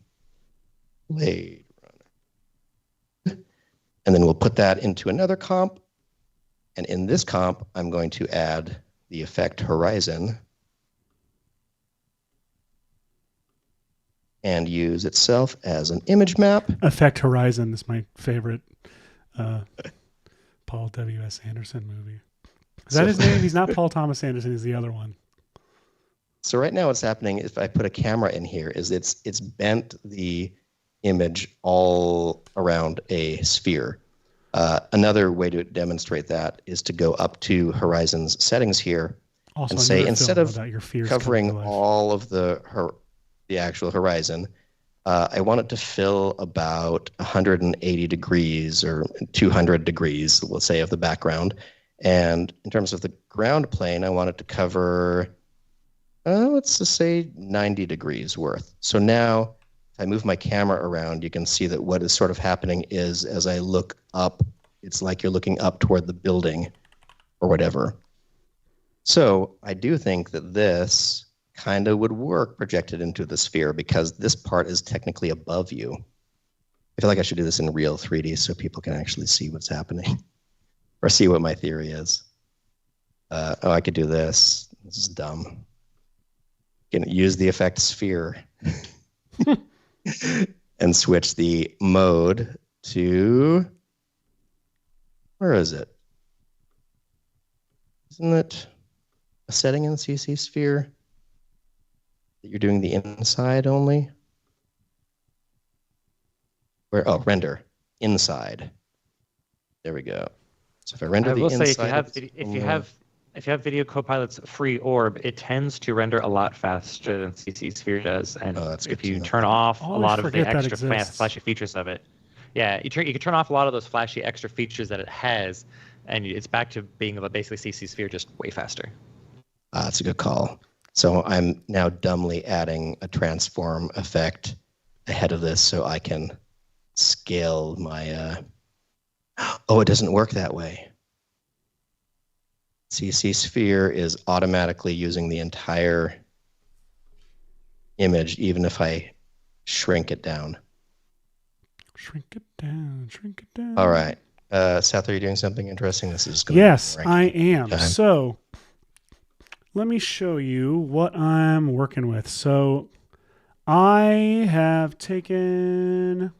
Blade Runner. And then we'll put that into another comp. And in this comp, I'm going to add the effect horizon and use itself as an image map. Effect Horizon is my favorite Paul W.S. Anderson movie. Is that his name? He's not Paul Thomas Anderson. He's the other one. So right now what's happening if I put a camera in here is it's bent the image all around a sphere. Another way to demonstrate that is to go up to Horizon's settings here also and say instead of covering all of the actual horizon, I want it to fill about 180 degrees or 200 degrees, let's say, of the background. And in terms of the ground plane, I want it to cover let's just say 90 degrees worth. So now if I move my camera around, you can see that what is sort of happening is as I look up, it's like you're looking up toward the building or whatever. So I do think that this kind of would work projected into the sphere because this part is technically above you. I feel like I should do this in real 3D so people can actually see what's happening or see what my theory is. I could do this. This is dumb. Can use the effect sphere and switch the mode to, where is it? Isn't it a setting in CC sphere that you're doing the inside only? Where, oh, render inside. There we go. So if I render the inside, if you have Video Copilot's free orb, it tends to render a lot faster than CC Sphere does. And if you turn off a lot of the extra flashy features of it, yeah, you can turn off a lot of those flashy extra features that it has, and it's back to being basically CC Sphere, just way faster. That's a good call. So I'm now dumbly adding a transform effect ahead of this so I can scale my... Oh, it doesn't work that way. CC Sphere is automatically using the entire image, even if I shrink it down. Shrink it down, shrink it down. All right. Seth, are you doing something interesting? This is going Yes, I am. So let me show you what I'm working with. So I have taken...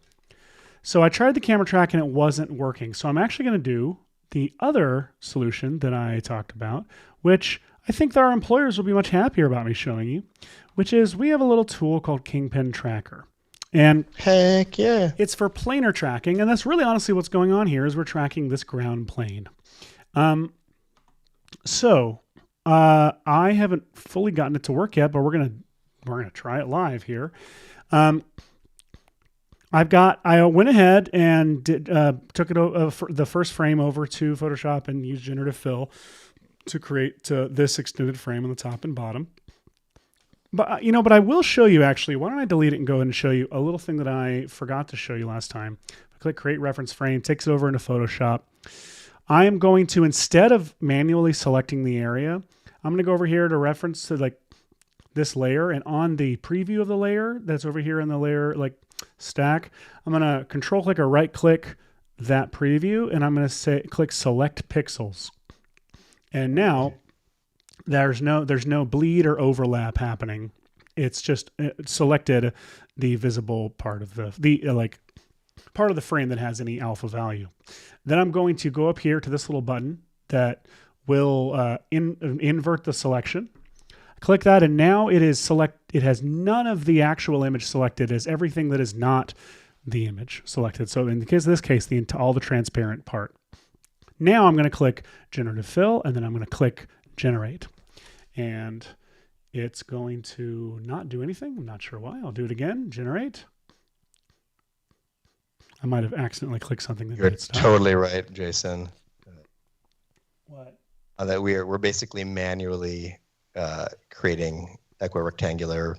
So I tried the camera track and it wasn't working. So I'm actually going to do the other solution that I talked about, which I think that our employers will be much happier about me showing you, which is we have a little tool called Kingpin Tracker. And heck yeah, it's for planar tracking. And that's really honestly what's going on here is we're tracking this ground plane. So I haven't fully gotten it to work yet, but we're gonna try it live here. I went ahead and took it the first frame over to Photoshop and used generative fill to create this extended frame on the top and bottom. But but I will show you actually. Why don't I delete it and go ahead and show you a little thing that I forgot to show you last time. I click create reference frame, takes it over into Photoshop. I am going to, instead of manually selecting the area, I'm going to go over here to reference to like this layer, and on the preview of the layer that's over here in the layer like stack, I'm going to control click or right click that preview, and I'm going to click select pixels. And now there's no bleed or overlap happening. It's just selected the visible part of the part of the frame that has any alpha value. Then I'm going to go up here to this little button that will invert the selection. Click that, and now it has none of the actual image selected, as everything that is not the image selected. So in this case, all the transparent part. Now I'm going to click generative fill, and then I'm going to click generate. And it's going to not do anything. I'm not sure why. I'll do it again. Generate. I might have accidentally clicked something that You're made it stop. Totally right, Jason. What? That we're basically manually creating equirectangular,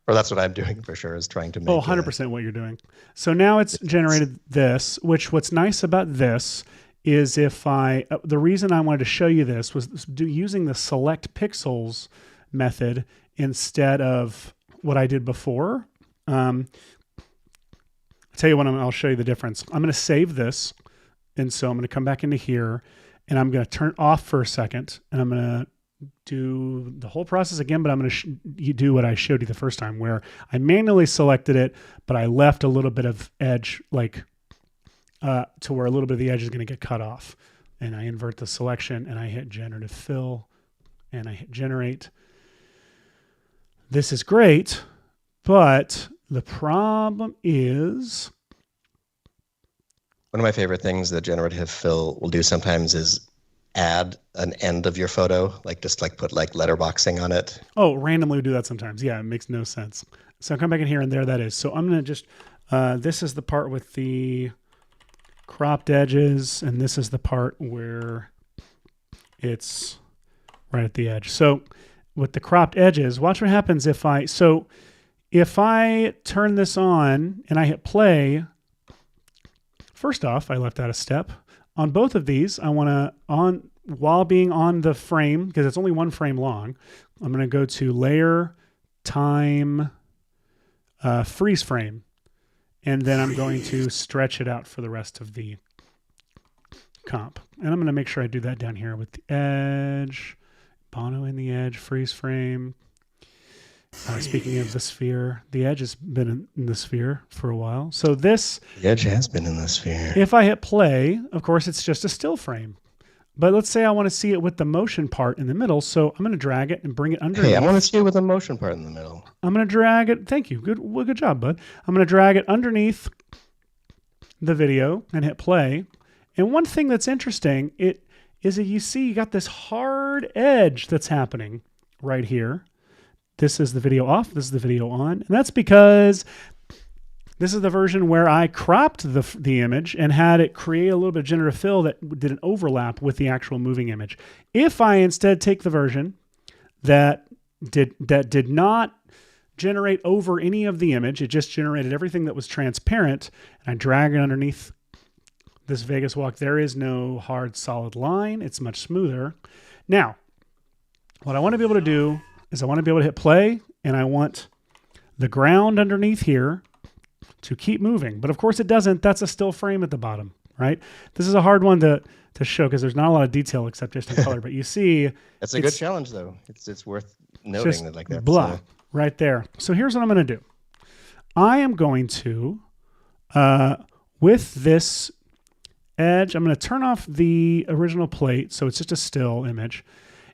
or that's what I'm doing for sure, is trying to make 100% what you're doing. So now it's generated this, what's nice about this is the reason I wanted to show you this was using the select pixels method instead of what I did before. I'll tell you what, I'll show you the difference. I'm going to save this. And so I'm going to come back into here and I'm going to turn it off for a second, and I'm going to do the whole process again, but I'm going to do what I showed you the first time, where I manually selected it, but I left a little bit of edge, to where a little bit of the edge is going to get cut off. And I invert the selection, and I hit generative fill, and I hit generate. This is great, but the problem is... One of my favorite things that generative fill will do sometimes is add an end of your photo, just put letterboxing on it. Oh, randomly do that sometimes. Yeah, it makes no sense. So come back in here, and there that is. So I'm going to just, this is the part with the cropped edges, and this is the part where it's right at the edge. So with the cropped edges, watch what happens if I turn this on and I hit play. First off, I left out a step. On both of these, I want to, while being on the frame, because it's only one frame long, I'm going to go to Layer, Time, Freeze Frame. And then I'm going to stretch it out for the rest of the comp. And I'm going to make sure I do that down here with the edge, Bono in the edge, freeze frame. Speaking of the sphere, the edge has been in the sphere for a while. So the edge has been in the sphere. If I hit play, of course, it's just a still frame. But let's say I want to see it with the motion part in the middle. So I'm going to drag it and bring it underneath. Hey, I want to see it with the motion part in the middle. I'm going to drag it. Thank you. Good job, bud. I'm going to drag it underneath the video and hit play. And one thing that's interesting, is that you see you got this hard edge that's happening right here. This is the video off. This is the video on. And that's because this is the version where I cropped the image and had it create a little bit of generative fill that did an overlap with the actual moving image. If I instead take the version that did not generate over any of the image, it just generated everything that was transparent, and I drag it underneath this Vegas walk, there is no hard solid line. It's much smoother. Now, what I want to be able to do is I want to be able to hit play, and I want the ground underneath here to keep moving. But of course it doesn't. That's a still frame at the bottom, right? This is a hard one to show because there's not a lot of detail except just in color. But you see... That's a good challenge, though. It's worth noting that like that. Blah, right there. So here's what I'm going to do. I am going to, with this edge, I'm going to turn off the original plate so it's just a still image.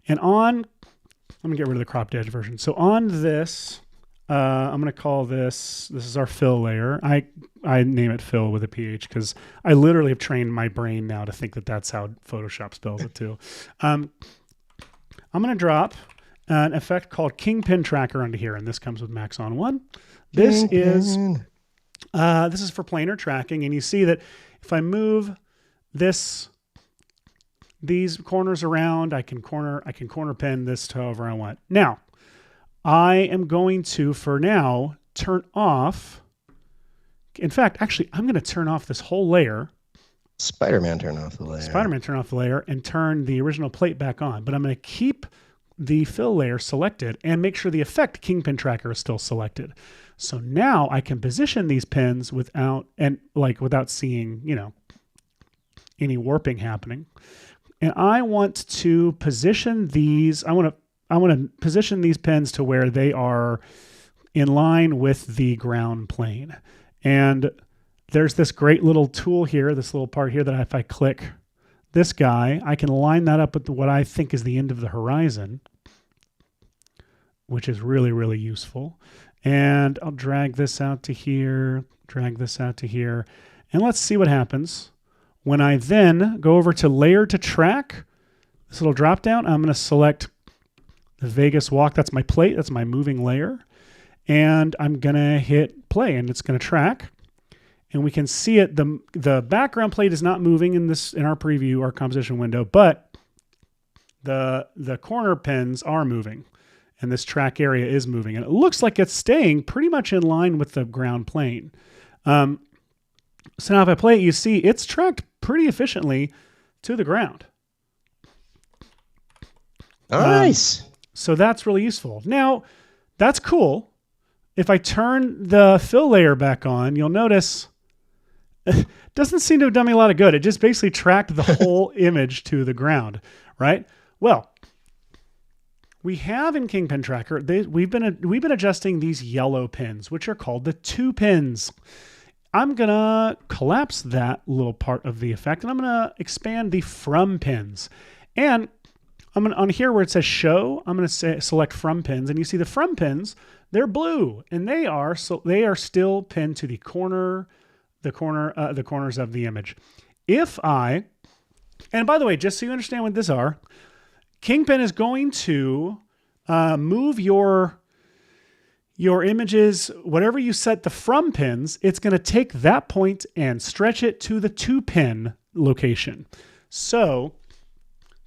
And let me get rid of the cropped edge version. So on this, I'm going to call this is our fill layer. I name it fill with a PH because I literally have trained my brain now to think that that's how Photoshop spells it too. I'm going to drop an effect called Kingpin Tracker onto here, and this comes with Max on 1. This is for planar tracking, and you see that if I move these corners around, I can corner pin this to however I want. Now, I am going to, for now, turn off. In fact, actually, I'm going to turn off this whole layer. Spider-Man turn off the layer and turn the original plate back on. But I'm going to keep the fill layer selected and make sure the effect Kingpin Tracker is still selected. So now I can position these pins without seeing, any warping happening. And I want to position these. I want to position these pins to where they are in line with the ground plane. And there's this great little tool here, this little part here that if I click this guy, I can line that up with what I think is the end of the horizon, which is really, really useful. And I'll drag this out to here, and let's see what happens. When I then go over to layer to track, this little drop down, I'm going to select the Vegas walk. That's my plate. That's my moving layer. And I'm going to hit play, and it's going to track. And we can see it. The background plate is not moving in our preview, our composition window, but the corner pins are moving, and this track area is moving. And it looks like it's staying pretty much in line with the ground plane. So now if I play it, you see it's tracked pretty efficiently to the ground. Nice. So that's really useful. Now, that's cool. If I turn the fill layer back on, you'll notice it doesn't seem to have done me a lot of good. It just basically tracked the whole image to the ground, right? Well, we have in Kingpin Tracker, we've been adjusting these yellow pins, which are called the 2 pins. I'm going to collapse that little part of the effect, and I'm going to expand the from pins. And I'm going to, on here where it says show, I'm going to select from pins, and you see the from pins, they're blue, and they are still pinned to the corners of the image. And by the way, just so you understand what these are, Kingpin is going to move your images, whatever you set the from pins, it's going to take that point and stretch it to the 2 pin location. So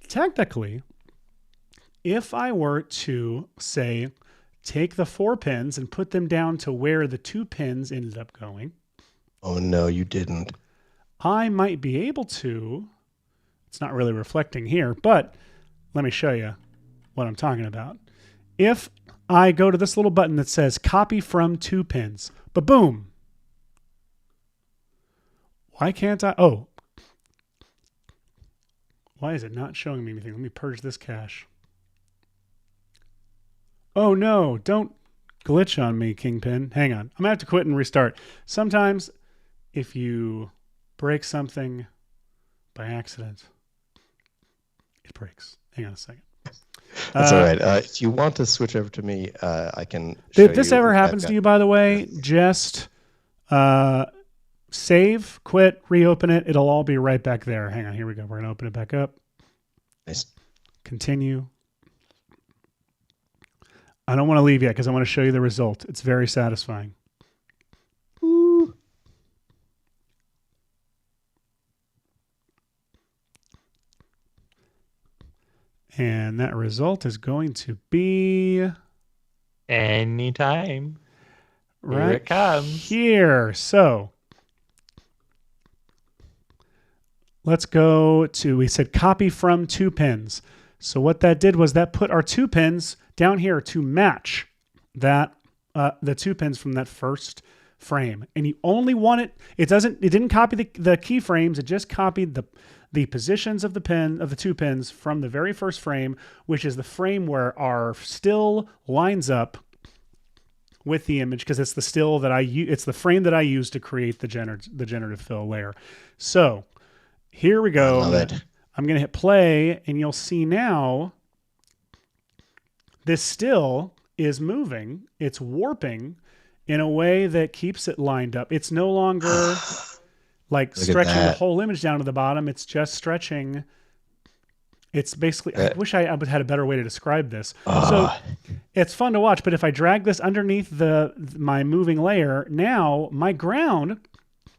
technically, if I were to say, take the 4 pins and put them down to where the 2 pins ended up going. Oh no, you didn't. I might be able to. It's not really reflecting here, but let me show you what I'm talking about. If I go to this little button that says copy from 2 pins, but boom. Why can't I? Oh. Why is it not showing me anything? Let me purge this cache. Oh no, don't glitch on me, Kingpin. Hang on. I'm going to have to quit and restart. Sometimes if you break something by accident, it breaks. Hang on a second. That's all right. If you want to switch over to me, I can show you. If this ever happens to you, by the way, just save, quit, reopen it. It'll all be right back there. Hang on. Here we go. We're going to open it back up. Nice. Continue. I don't want to leave yet because I want to show you the result. It's very satisfying. Ooh. And that result is going to be anytime. Right here it comes. Here. So let's go to, we said copy from 2 pins. So what that did was that put our 2 pins down here to match that the 2 pins from that first frame. And you only want it, it didn't copy the keyframes, it just copied the positions of the 2 pins from the very first frame, which is the frame where our still lines up with the image, because it's the still that it's the frame that I use to create the generative fill layer. So here we go. I love it. I'm going to hit play, and you'll see now this still is moving. It's warping in a way that keeps it lined up. It's no longer like stretching the whole image down to the bottom. It's just stretching. It's basically, I wish I would had a better way to describe this. So it's fun to watch, but if I drag this underneath my moving layer, now my ground,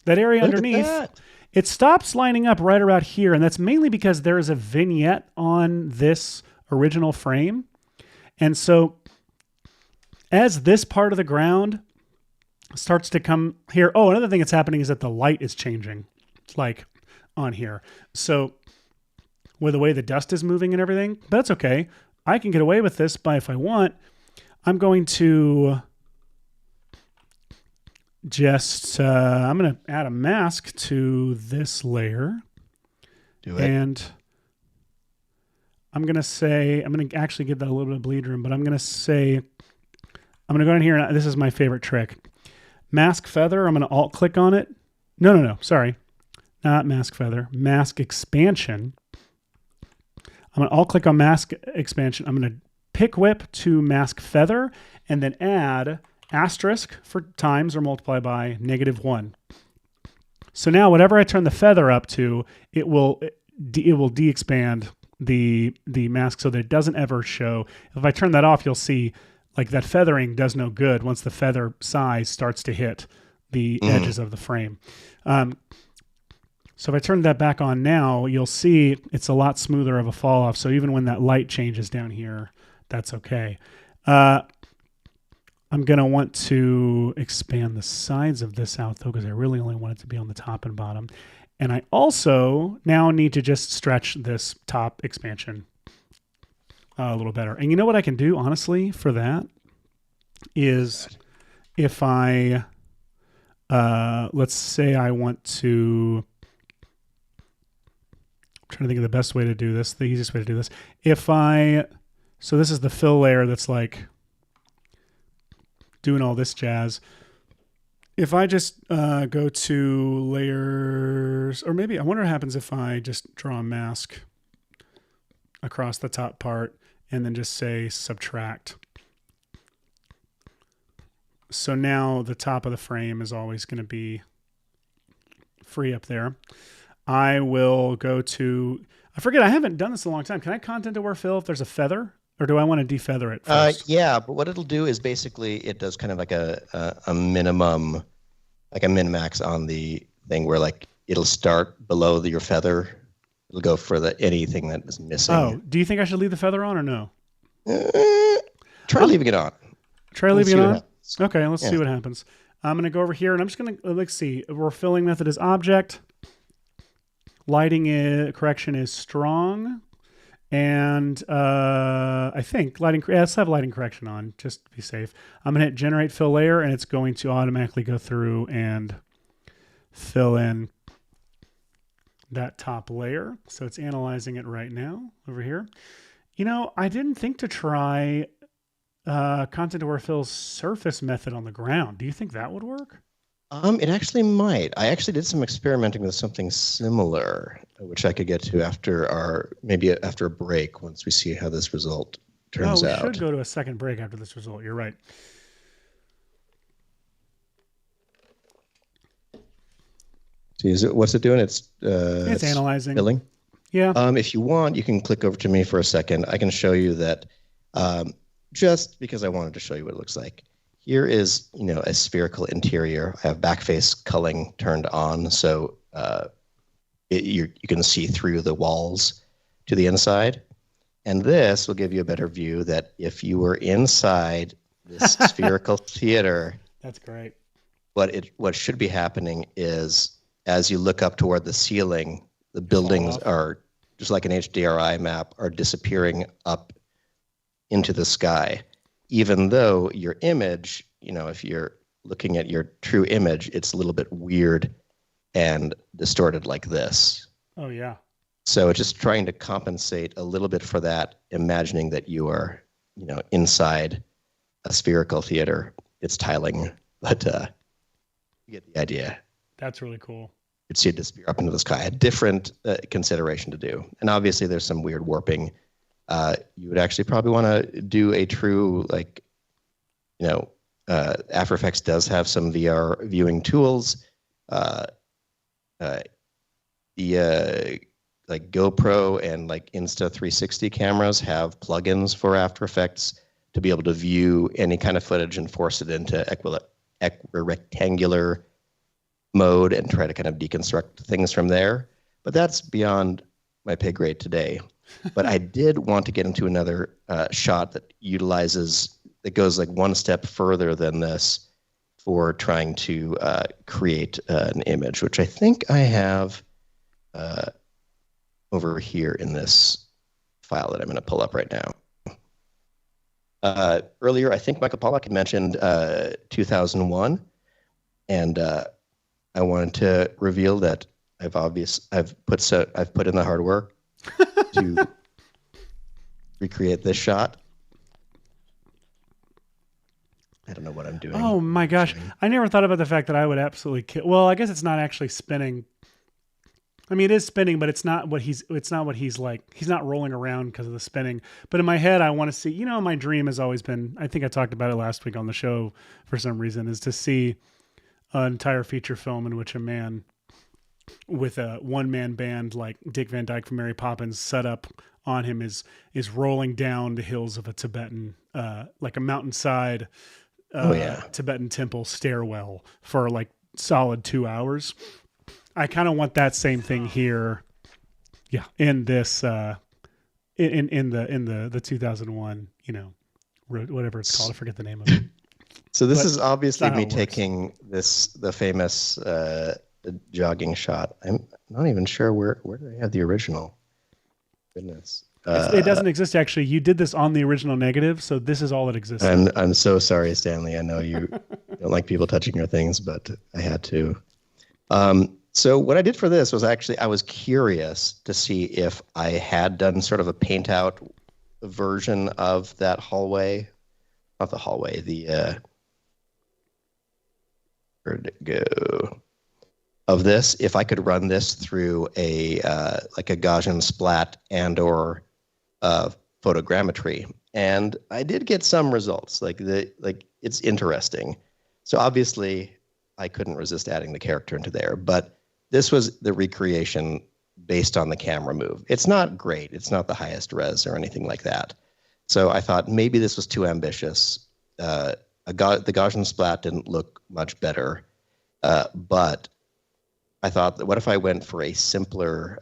that area underneath, it stops lining up right around here. And that's mainly because there is a vignette on this original frame. And so as this part of the ground starts to come here, another thing that's happening is that the light is changing, like on here. So with the way the dust is moving and everything, but that's okay. I can get away with this by, if I want, I'm going to just, I'm going to add a mask to this layer. Do it. And I'm going to actually give that a little bit of bleed room, but I'm going to go in here, and this is my favorite trick. Mask feather, I'm going to alt click on it. No, sorry. Not mask feather, mask expansion. I'm going to alt click on mask expansion. I'm going to pick whip to mask feather and then add asterisk for times or multiply by -1. So now whatever I turn the feather up to, it will de-expand the mask so that it doesn't ever show. If I turn that off, you'll see like that feathering does no good once the feather size starts to hit the edges of the frame. So if I turn that back on now, you'll see it's a lot smoother of a fall off. So even when that light changes down here, that's okay. I'm going to want to expand the sides of this out though, because I really only want it to be on the top and bottom. And I also now need to just stretch this top expansion a little better. And you know what I can do, honestly, for that is if I, let's say I want to, I'm trying to think of the best way to do this, the easiest way to do this. So this is the fill layer that's like doing all this jazz. If I just go to layers, or maybe I wonder what happens if I just draw a mask across the top part and then just say subtract. So now the top of the frame is always going to be free up there. I will go to, I forget, I haven't done this in a long time. Can I content aware fill if there's a feather? Or do I want to defeather it first? Yeah, but what it'll do is basically it does kind of like a minimum, like a min-max on the thing where like it'll start below your feather. It'll go for anything that is missing. Oh, do you think I should leave the feather on or no? Try leaving it on. Try leaving it on? Okay, let's see what happens. I'm going to go over here, and I'm just going to, let's see. Our filling method is object. Lighting correction is strong. And I think let's have lighting correction on, just to be safe. I'm going to hit generate fill layer, and it's going to automatically go through and fill in that top layer. So it's analyzing it right now over here. I didn't think to try content aware fill's surface method on the ground. Do you think that would work? It actually might. I actually did some experimenting with something similar, which I could get to after a break, once we see how this result turns out. We should go to a second break after this result. You're right. See, what's it doing? It's analyzing. Filling. Yeah. If you want, you can click over to me for a second. I can show you that, just because I wanted to show you what it looks like. Here is, a spherical interior. I have backface culling turned on, so you can see through the walls to the inside. And this will give you a better view that if you were inside this spherical theater, that's great. What should be happening is, as you look up toward the ceiling, the buildings are, just like an HDRI map, are disappearing up into the sky. Even though your image, if you're looking at your true image, it's a little bit weird and distorted like this. Oh, yeah. So it's just trying to compensate a little bit for that, imagining that you are, inside a spherical theater. It's tiling, but you get the idea. That's really cool. You'd see it disappear up into the sky. A different consideration to do. And obviously there's some weird warping. You would actually probably want to do a true, After Effects does have some VR viewing tools. The GoPro and Insta360 cameras have plugins for After Effects to be able to view any kind of footage and force it into rectangular mode and try to kind of deconstruct things from there. But that's beyond my pay grade today. But I did want to get into another shot that goes one step further than this for trying to create an image, which I think I have over here in this file that I'm going to pull up right now. Earlier, I think Michael Pollack had mentioned 2001, and I wanted to reveal that I've put in the hard work to recreate this shot. I don't know what I'm doing. Oh my gosh. I never thought about the fact that I would absolutely kill. Well, I guess it's not actually spinning. I mean, it is spinning, but it's not what he's like. He's not rolling around because of the spinning. But in my head, I want to see, my dream has always been, I think I talked about it last week on the show for some reason, is to see an entire feature film in which a man with a one-man band like Dick Van Dyke from Mary Poppins set up on him is rolling down the hills of a Tibetan, like a mountainside Tibetan temple stairwell for solid 2 hours. I kind of want that same thing here. Yeah. In this, in the 2001, whatever it's called. I forget the name of it. So this is obviously me taking the famous jogging shot. I'm not even sure where do they have the original. Goodness. It doesn't exist, actually. You did this on the original negative, so this is all that exists. I'm so sorry, Stanley. I know you don't like people touching your things, but I had to. So what I did for this was actually, I was curious to see if I had done sort of a paint out version of that hallway. Not the hallway, where'd it go? Of this, if I could run this through a Gaussian splat and or photogrammetry. And I did get some results. It's interesting. So obviously I couldn't resist adding the character into there, but this was the recreation based on the camera move. It's not great. It's not the highest res or anything like that. So I thought maybe this was too ambitious. The Gaussian splat didn't look much better, but I thought, that what if I went for a simpler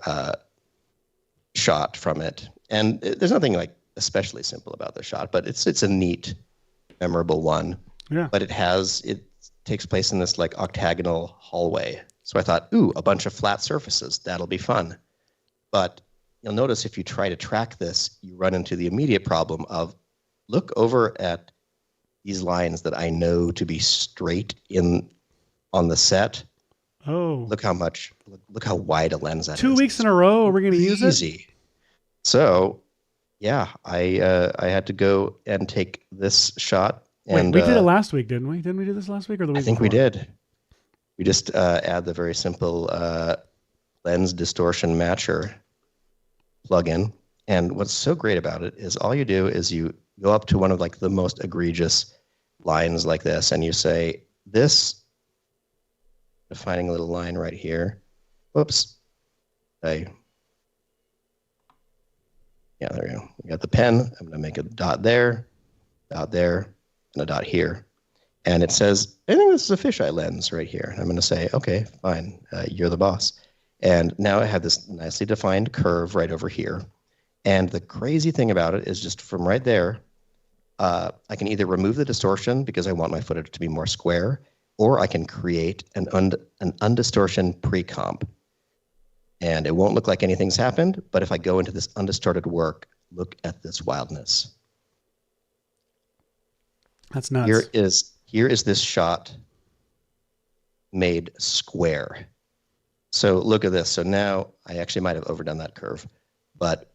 shot from it? And there's nothing especially simple about the shot, but it's a neat, memorable one. Yeah. But it takes place in this like octagonal hallway. So I thought, ooh, a bunch of flat surfaces. That'll be fun. But you'll notice if you try to track this, you run into the immediate problem of look over at these lines that I know to be straight on the set. Oh. Look how wide a lens that is. 2 weeks in a row, are we going to use it? Easy. So, yeah, I had to go and take this shot. And we did it last week, didn't we? Didn't we do this last week or the week I think before? we did. We just add the very simple lens distortion matcher plugin. And what's so great about it is all you do is you go up to one of like the most egregious lines like this, and you say, this, defining a little line right here. Whoops. Yeah, there we go. We got the pen. I'm going to make a dot there, and a dot here. And it says, I think this is a fisheye lens right here. And I'm going to say, okay, fine. You're the boss. And now I have this nicely defined curve right over here. And the crazy thing about it is just from right there, I can either remove the distortion because I want my footage to be more square, or I can create an undistortion pre-comp. And it won't look like anything's happened, but if I go into this undistorted work, look at this wildness. That's nuts. Here is this shot made square. So look at this. So now I actually might have overdone that curve, but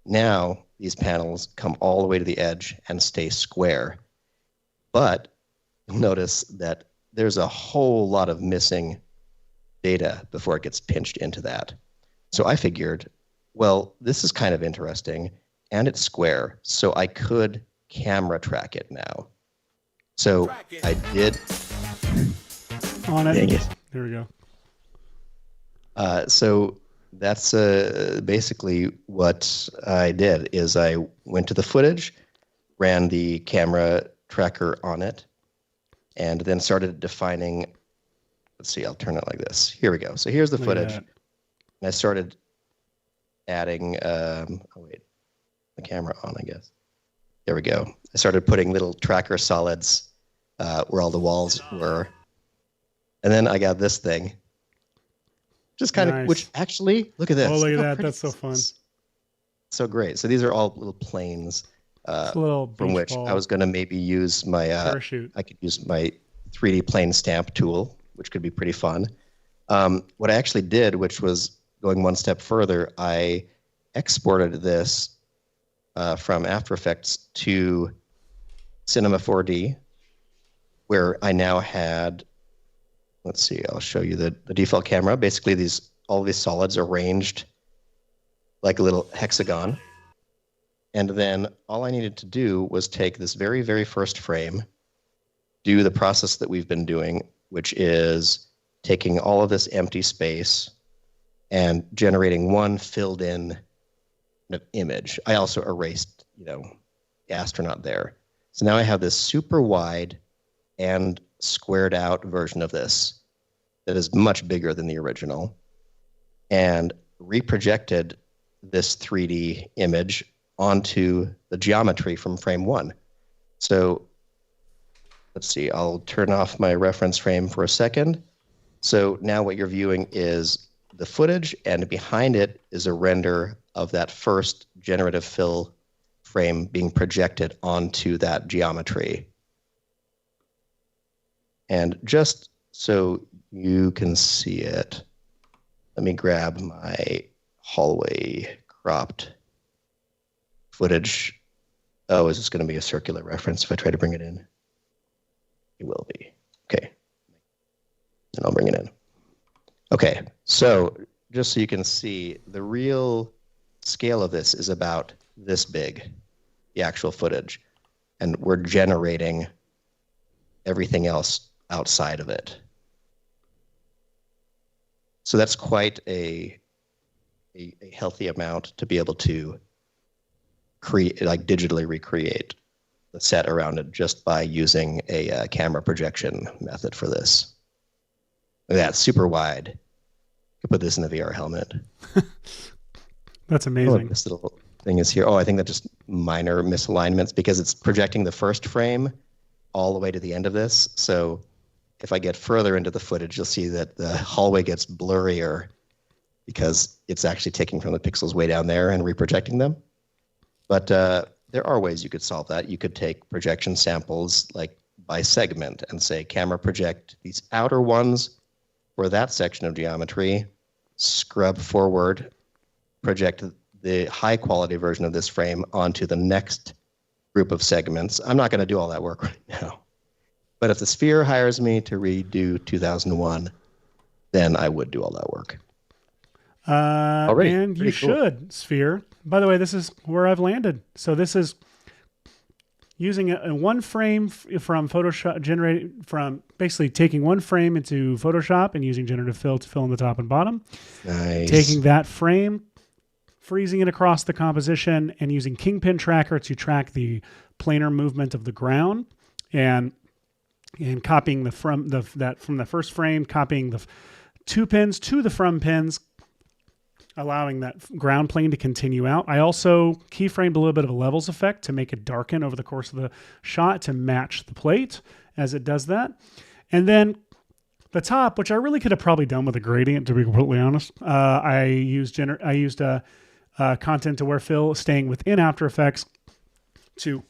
now these panels come all the way to the edge and stay square. But you'll notice that there's a whole lot of missing data before it gets pinched into that. So I figured, well, this is kind of interesting and it's square, so I could camera track it now. So I did. On it. Dang it. There we go. So that's basically what I did is I went to the footage, ran the camera tracker on it, and then started defining. Let's see, I'll turn it like this. Here we go. So here's the footage. And I started adding, the camera on, I guess. There we go. I started putting little tracker solids where all the walls were. And then I got this thing. Just kind of, which actually, look at this. Oh, look at that. That's so fun. So great. So these are all little planes from which I was going to maybe use my, parachute. I could use my 3D plane stamp tool, which could be pretty fun. What I actually did, which was going one step further, I exported this from After Effects to Cinema 4D, where I now had, let's see, I'll show you the default camera. Basically, all these solids arranged like a little hexagon. And then all I needed to do was take this very, very first frame, do the process that we've been doing, which is taking all of this empty space and generating one filled in image. I also erased, the astronaut there. So now I have this super wide and squared out version of this that is much bigger than the original, and reprojected this 3D image onto the geometry from frame one. So let's see, I'll turn off my reference frame for a second. So now what you're viewing is the footage, and behind it is a render of that first generative fill frame being projected onto that geometry. And just so you can see it, let me grab my hallway cropped footage. Oh, is this going to be a circular reference if I try to bring it in? It will be. Okay. And I'll bring it in. Okay, so just so you can see, the real scale of this is about this big, the actual footage. And we're generating everything else outside of it. So that's quite a healthy amount to be able to create, like digitally recreate the set around it just by using a camera projection method for this. Look at that, super wide. You could put this in the VR helmet. That's amazing. This little thing is here. Oh, I think that just minor misalignments because it's projecting the first frame all the way to the end of this. So if I get further into the footage, you'll see that the hallway gets blurrier because it's actually taking from the pixels way down there and reprojecting them. But there are ways you could solve that. You could take projection samples like by segment and say camera project these outer ones for that section of geometry, scrub forward, project the high quality version of this frame onto the next group of segments. I'm not going to do all that work right now. But if the Sphere hires me to redo 2001, then I would do all that work. And you should, Sphere. By the way, this is where I've landed. So this is using one frame from Photoshop, from basically taking one frame into Photoshop and using generative fill to fill in the top and bottom. Nice. Taking that frame, freezing it across the composition, and using Kingpin Tracker to track the planar movement of the ground, and copying from the first frame, copying the two pins to the from pins, allowing that ground plane to continue out. I also keyframed a little bit of a levels effect to make it darken over the course of the shot to match the plate as it does that. And then the top, which I really could have probably done with a gradient, to be completely honest, I used content aware fill staying within After Effects to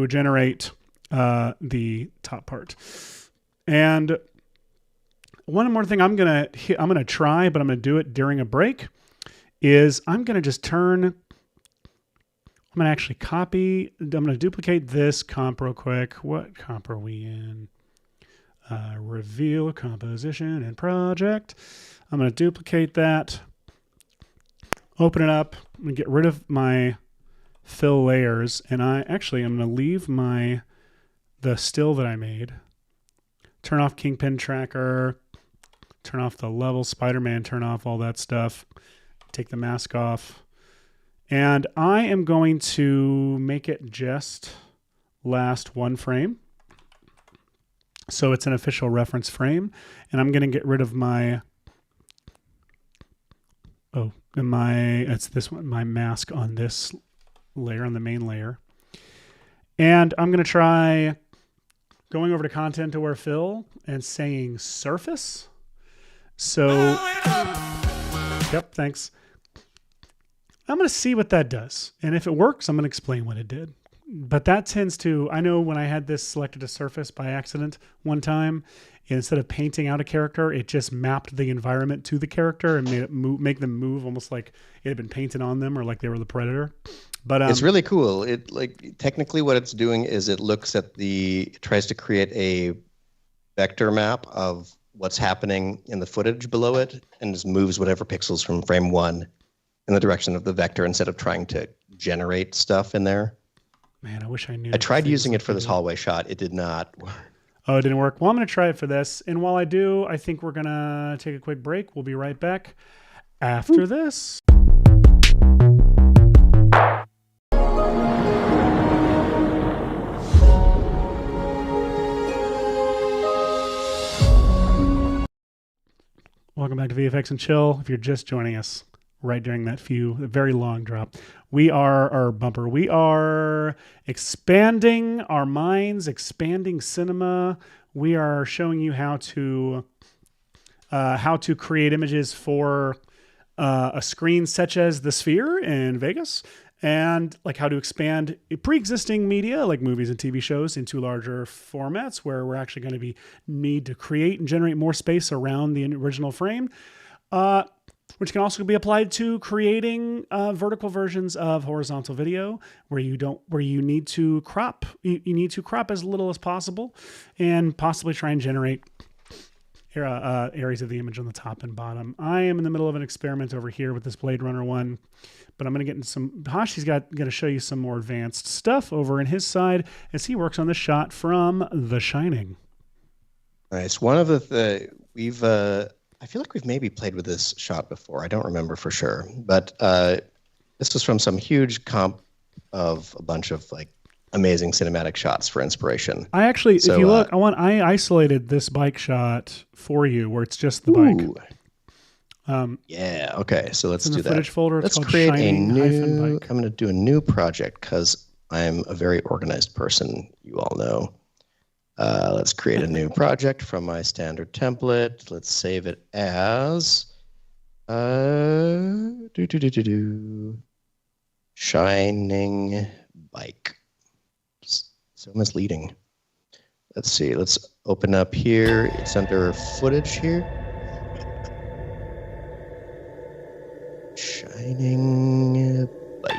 generate the top part. And one more thing I'm gonna try, but I'm gonna do it during a break, is I'm gonna actually copy. I'm gonna duplicate this comp real quick. What comp are we in? Reveal, composition, and project. I'm gonna duplicate that. Open it up. I'm gonna get rid of my fill layers, and I'm gonna leave the still that I made. Turn off Kingpin Tracker. Turn off the level, Spider-Man, turn off all that stuff. Take the mask off. And I am going to make it just last one frame. So it's an official reference frame. And I'm going to get rid of my mask on this layer, on the main layer. And I'm going to try going over to Content Aware Fill and saying surface. So, yep, thanks. I'm going to see what that does. And if it works, I'm going to explain what it did. But that tends to, I know when I had this selected a surface by accident one time, instead of painting out a character, it just mapped the environment to the character and made it make them move almost like it had been painted on them or like they were the predator. But it's really cool. It technically what it's doing is it tries to create a vector map of what's happening in the footage below it and just moves whatever pixels from frame one in the direction of the vector instead of trying to generate stuff in there. Man, I wish I knew. I tried using it for this hallway shot. It did not work. Oh, it didn't work. Well, I'm going to try it for this. And while I do, I think we're going to take a quick break. We'll be right back after this. Welcome back to VFX and Chill. If you're just joining us right during that very long drop, we are expanding our minds, expanding cinema. We are showing you how to create images for a screen such as the Sphere in Vegas, and like how to expand pre-existing media like movies and TV shows into larger formats where we're actually going to need to create and generate more space around the original frame, which can also be applied to creating vertical versions of horizontal video where you need to crop. You need to crop as little as possible and possibly try and generate areas of the image on the top and bottom. I am in the middle of an experiment over here with this Blade Runner one, but I'm going to get into some. Hashi's going to show you some more advanced stuff over in his side as he works on the shot from The Shining. Nice. One of the we've I feel like we've maybe played with this shot before. I don't remember for sure, but this was from some huge comp of a bunch of like amazing cinematic shots for inspiration. I actually, if you look, I isolated this bike shot for you where it's just the bike. Yeah. Okay. So let's do that. Footage folder. Let's create a new. I'm going to do a new project because I'm a very organized person. You all know. Let's create a new project from my standard template. Let's save it as Shining Bike. So misleading. Let's see. Let's open up here. It's under footage here. Shining Bike.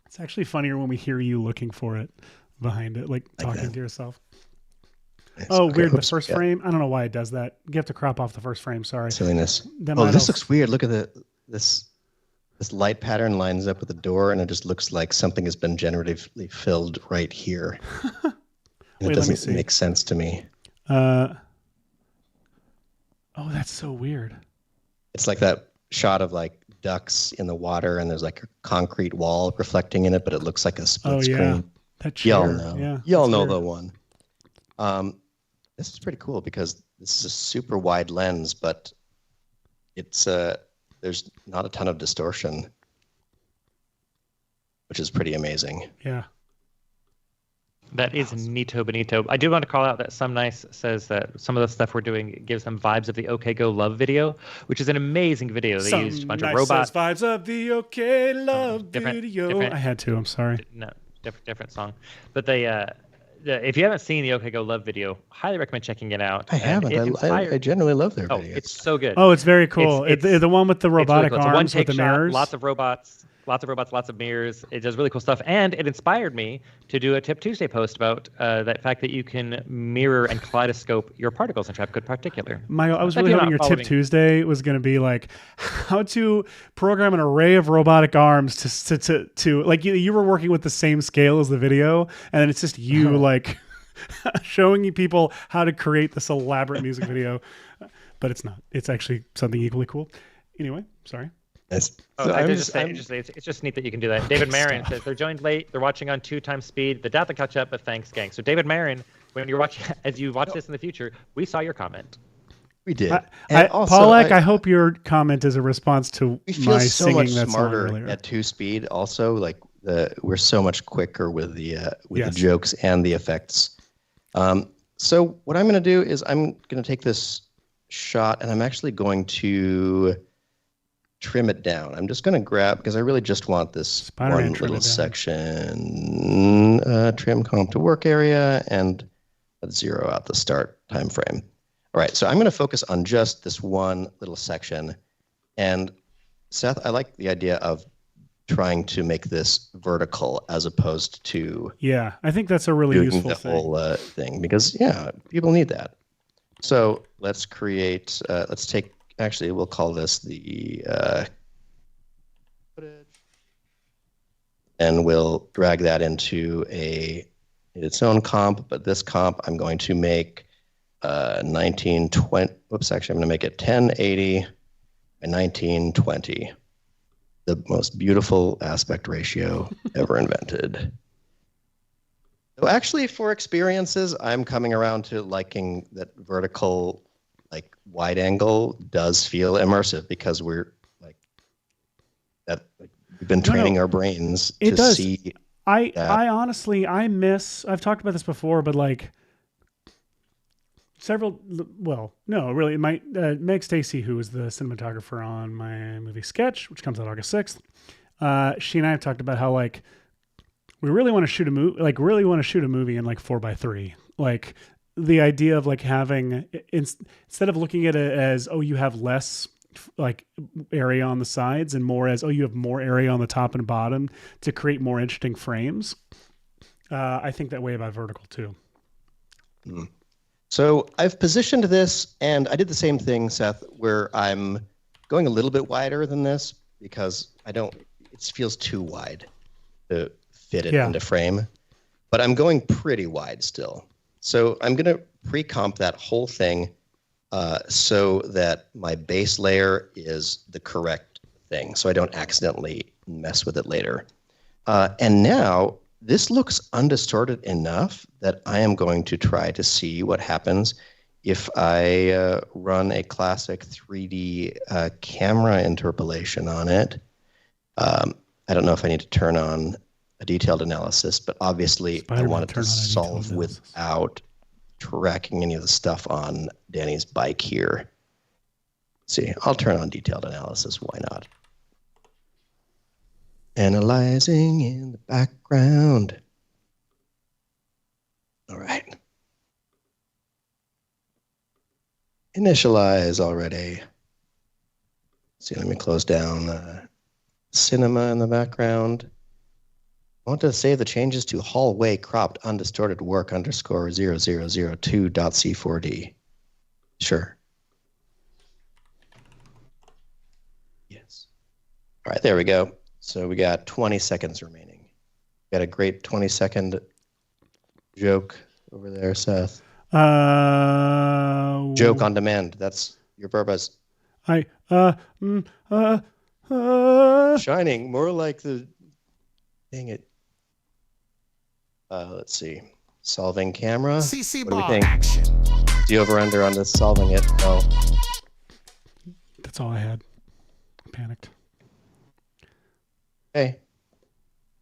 It's actually funnier when we hear you looking for it behind it, like talking to yourself. Weird. The first frame. I don't know why it does that. You have to crop off the first frame. Sorry. Silliness. This looks weird. Look at this light pattern lines up with the door, and it just looks like something has been generatively filled right here. It doesn't make sense to me. That's so weird. It's like that shot of like ducks in the water, and there's like a concrete wall reflecting in it, but it looks like a split screen. That chair. Y'all know. Yeah, y'all know the one. This is pretty cool because this is a super wide lens, but it's there's not a ton of distortion, which is pretty amazing. Yeah. That is neato bonito. I do want to call out that Some Nice says that some of the stuff we're doing gives them vibes of the OK Go Love video, which is an amazing video. They used a bunch of robots. Vibes of the OK Love video. I had to. I'm sorry. No, different song. But they, if you haven't seen the OK Go Love video, highly recommend checking it out. I haven't. I generally love their videos. It's so good. Oh, it's very cool. It's the one with the robotic really cool. arms with the mirrors. Lots of robots, lots of mirrors. It does really cool stuff. And it inspired me to do a Tip Tuesday post about that fact that you can mirror and kaleidoscope your particles and trap good particular. Michael, I was really hoping your Tip Tuesday was going to be like how to program an array of robotic arms to like you were working with the same scale as the video, and then it's just you like showing people how to create this elaborate music video. But it's not. It's actually something equally cool. Anyway, sorry. It's just neat that you can do that. David Marin says they're joined late. They're watching on 2x speed. The data catch up, but thanks, gang. So David Marin, when you're watching, as you watch this in the future, we saw your comment. We did. Paulek, I hope your comment is a response to my so singing much that song smarter earlier. At 2 speed. Also, like we're so much quicker with the jokes and the effects. So what I'm going to do is I'm going to take this shot and I'm actually going to trim it down. I'm just going to grab, because I really just want this one little section, trim comp to work area, and let's zero out the start time frame. All right, so I'm going to focus on just this one little section. And Seth, I like the idea of trying to make this vertical as opposed to I think that's a really useful thing. Whole thing, because people need that. So let's create. Let's take. Actually, we'll call this the footage, and we'll drag that into its own comp. But this comp, I'm going to make 1920. Whoops, actually, I'm going to make it 1080 by 1920. The most beautiful aspect ratio ever invented. So actually, for experiences, I'm coming around to liking that vertical, like wide angle, does feel immersive because we're like that. Like, we've been training our brains to see. I honestly, I've talked about this before, but like Meg Stacy, who was the cinematographer on my movie Sketch, which comes out August 6th. She and I have talked about how like we really want to shoot a movie, in like 4:3. Like the idea of like having, instead of looking at it as, you have less like area on the sides and more as, you have more area on the top and bottom to create more interesting frames. I think that way about vertical too. Mm. So I've positioned this, and I did the same thing, Seth, where I'm going a little bit wider than this because it feels too wide to fit it into frame, but I'm going pretty wide still. So I'm going to pre-comp that whole thing so that my base layer is the correct thing, so I don't accidentally mess with it later. And now this looks undistorted enough that I am going to try to see what happens if I run a classic 3D camera interpolation on it, I don't know if I need to turn on a detailed analysis, but obviously I want it to solve without tracking any of the stuff on Danny's bike here. See, I'll turn on detailed analysis. Why not? Analyzing in the background. All right. Initialize already. See, let me close down cinema in the background. I want to save the changes to hallway cropped undistorted work underscore 0002.c4d. Sure. Yes. All right, there we go. So we got 20 seconds remaining. Got a great 20-second joke over there, Seth. Joke on demand. That's your purpose. Shining, more like the... Dang it. Let's see. Solving camera. CC what do we bar think? Action. The over-under on this solving it. No. That's all I had. I panicked. Okay.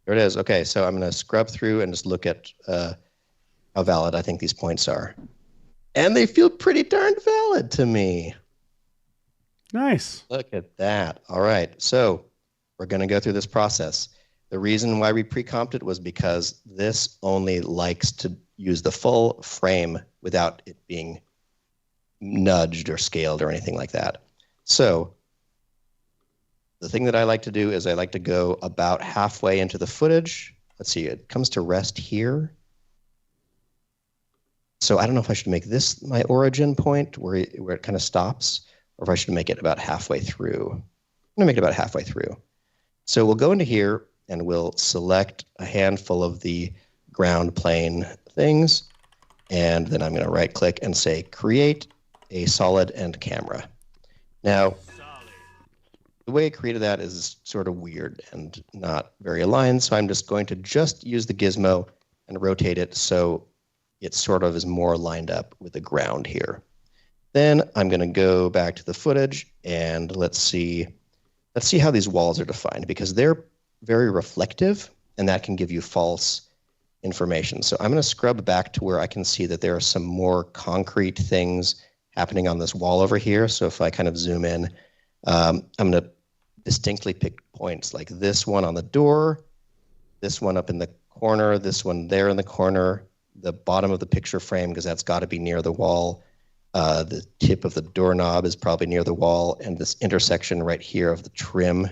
There it is. Okay, so I'm going to scrub through and just look at how valid I think these points are. And they feel pretty darn valid to me. Nice. Look at that. All right. So we're going to go through this process. The reason why we pre-comped it was because this only likes to use the full frame without it being nudged or scaled or anything like that. So the thing that I like to do is I like to go about halfway into the footage. Let's see, it comes to rest here. So I don't know if I should make this my origin point where it kind of stops, or if I should make it about halfway through. I'm going to make it about halfway through. So we'll go into here and we'll select a handful of the ground plane things. And then I'm going to right click and say, create a solid end camera. Now, the way I created that is sort of weird and not very aligned. So I'm just going to use the gizmo and rotate it so it sort of is more lined up with the ground here. Then I'm going to go back to the footage and let's see how these walls are defined, because they're very reflective and that can give you false information. So I'm going to scrub back to where I can see that there are some more concrete things happening on this wall over here. So if I kind of zoom in, I'm going to distinctly pick points like this one on the door, this one up in the corner, this one there in the corner, the bottom of the picture frame, because that's got to be near the wall. The tip of the doorknob is probably near the wall, and this intersection right here of the trim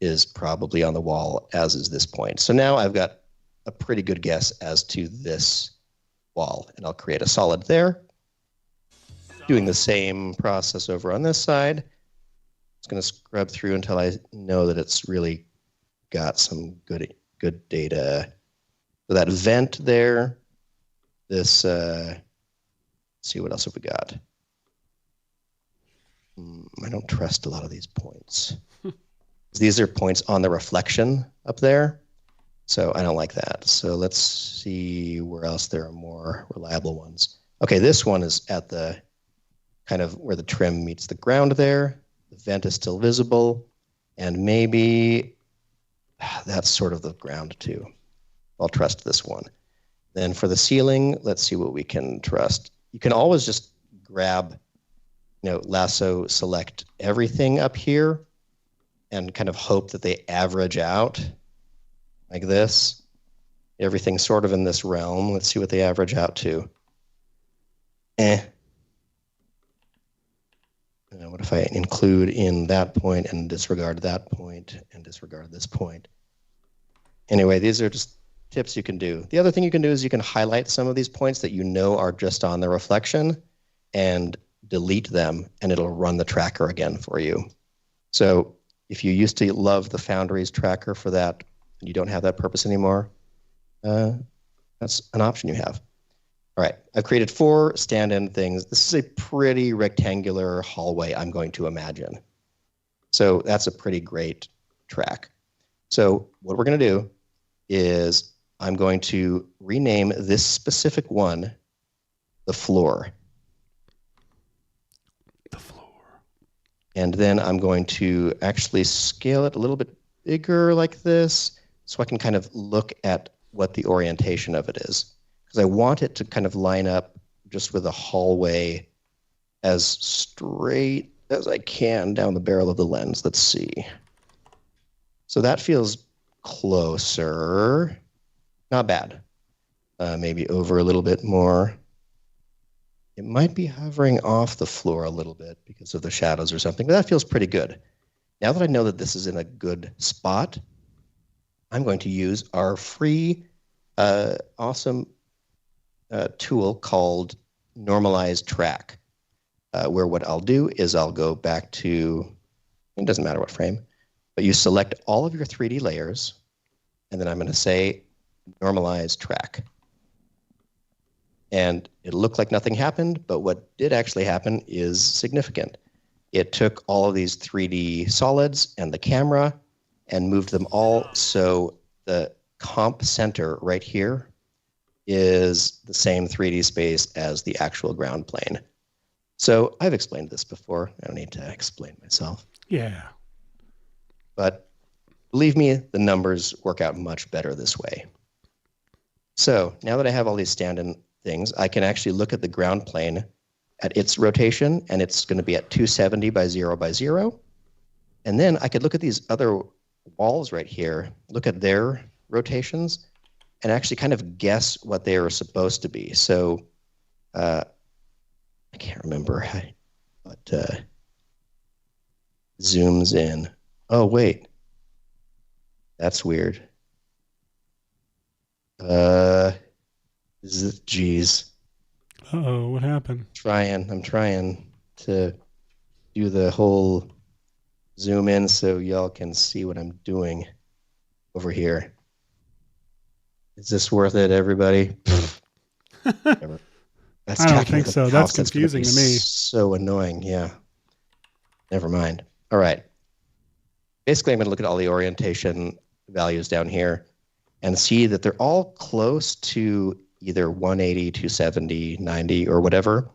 is probably on the wall, as is this point. So now I've got a pretty good guess as to this wall, and I'll create a solid there. Doing the same process over on this side. It's going to scrub through until I know that it's really got some good data. So that vent there, this, let's see, what else have we got? I don't trust a lot of these points. These are points on the reflection up there, so I don't like that. So let's see where else there are more reliable ones. Okay, this one is at the kind of where the trim meets the ground there. The vent is still visible, and maybe that's sort of the ground too. I'll trust this one. Then for the ceiling, let's see what we can trust. You can always just grab, lasso select everything up here and kind of hope that they average out like this. Everything's sort of in this realm. Let's see what they average out to. What if I include in that point and disregard that point and disregard this point? Anyway, these are just tips you can do. The other thing you can do is you can highlight some of these points that you know are just on the reflection and delete them, and it'll run the tracker again for you. So if you used to love the Foundry's tracker for that and you don't have that purpose anymore, that's an option you have. All right, I've created 4 stand-in things. This is a pretty rectangular hallway, I'm going to imagine. So that's a pretty great track. So what we're going to do is I'm going to rename this specific one the floor. And then I'm going to actually scale it a little bit bigger like this so I can kind of look at what the orientation of it is. Because I want it to kind of line up just with a hallway as straight as I can down the barrel of the lens. Let's see. So that feels closer. Not bad. Maybe over a little bit more. It might be hovering off the floor a little bit because of the shadows or something, but that feels pretty good. Now that I know that this is in a good spot, I'm going to use our free, awesome tool called Normalize Track, where what I'll do is I'll go back to, it doesn't matter what frame, but you select all of your 3D layers, and then I'm going to say Normalize Track. And it looked like nothing happened, but what did actually happen is significant. It took all of these 3D solids and the camera and moved them all so the comp center right here is the same 3D space as the actual ground plane. So I've explained this before. I don't need to explain myself. Yeah. But believe me, the numbers work out much better this way. So now that I have all these stand-in things, I can actually look at the ground plane at its rotation, and it's going to be at 270 by 0 by 0. And then I could look at these other walls right here, look at their rotations, and actually kind of guess what they are supposed to be. So I can't remember what zooms in. Oh, wait. That's weird. Geez. Uh-oh, what happened? I'm trying to do the whole zoom in so y'all can see what I'm doing over here. Is this worth it, everybody? I don't think so. That's confusing to me. So annoying, yeah. Never mind. All right. Basically, I'm going to look at all the orientation values down here and see that they're all close to either 180, 270, 90, or whatever.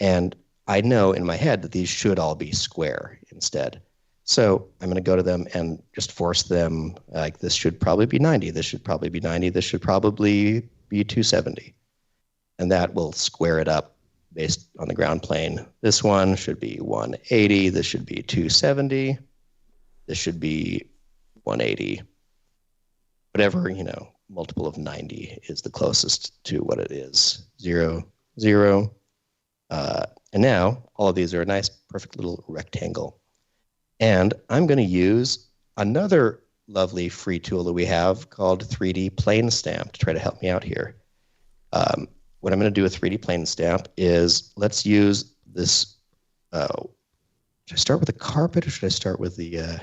And I know in my head that these should all be square instead. So I'm going to go to them and just force them, like this should probably be 90, this should probably be 90, this should probably be 270. And that will square it up based on the ground plane. This one should be 180, this should be 270, this should be 180. Whatever, multiple of 90 is the closest to what it is. 0, 0. And now all of these are a nice, perfect little rectangle. And I'm going to use another lovely free tool that we have called 3D Plane Stamp to try to help me out here. What I'm going to do with 3D Plane Stamp is let's use this. Should I start with the carpet or should I start with the...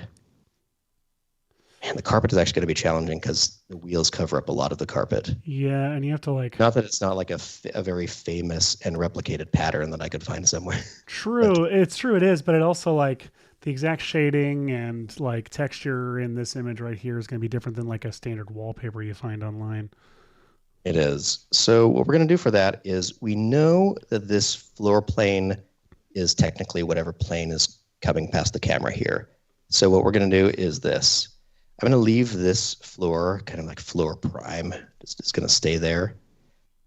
Man, the carpet is actually going to be challenging because the wheels cover up a lot of the carpet. Yeah, and you have to Not that it's not like a very famous and replicated pattern that I could find somewhere. True, it's true it is, but it also the exact shading and texture in this image right here is going to be different than a standard wallpaper you find online. It is. So what we're going to do for that is we know that this floor plane is technically whatever plane is coming past the camera here. So what we're going to do is this. I'm going to leave this floor kind of like floor prime. It's going to stay there.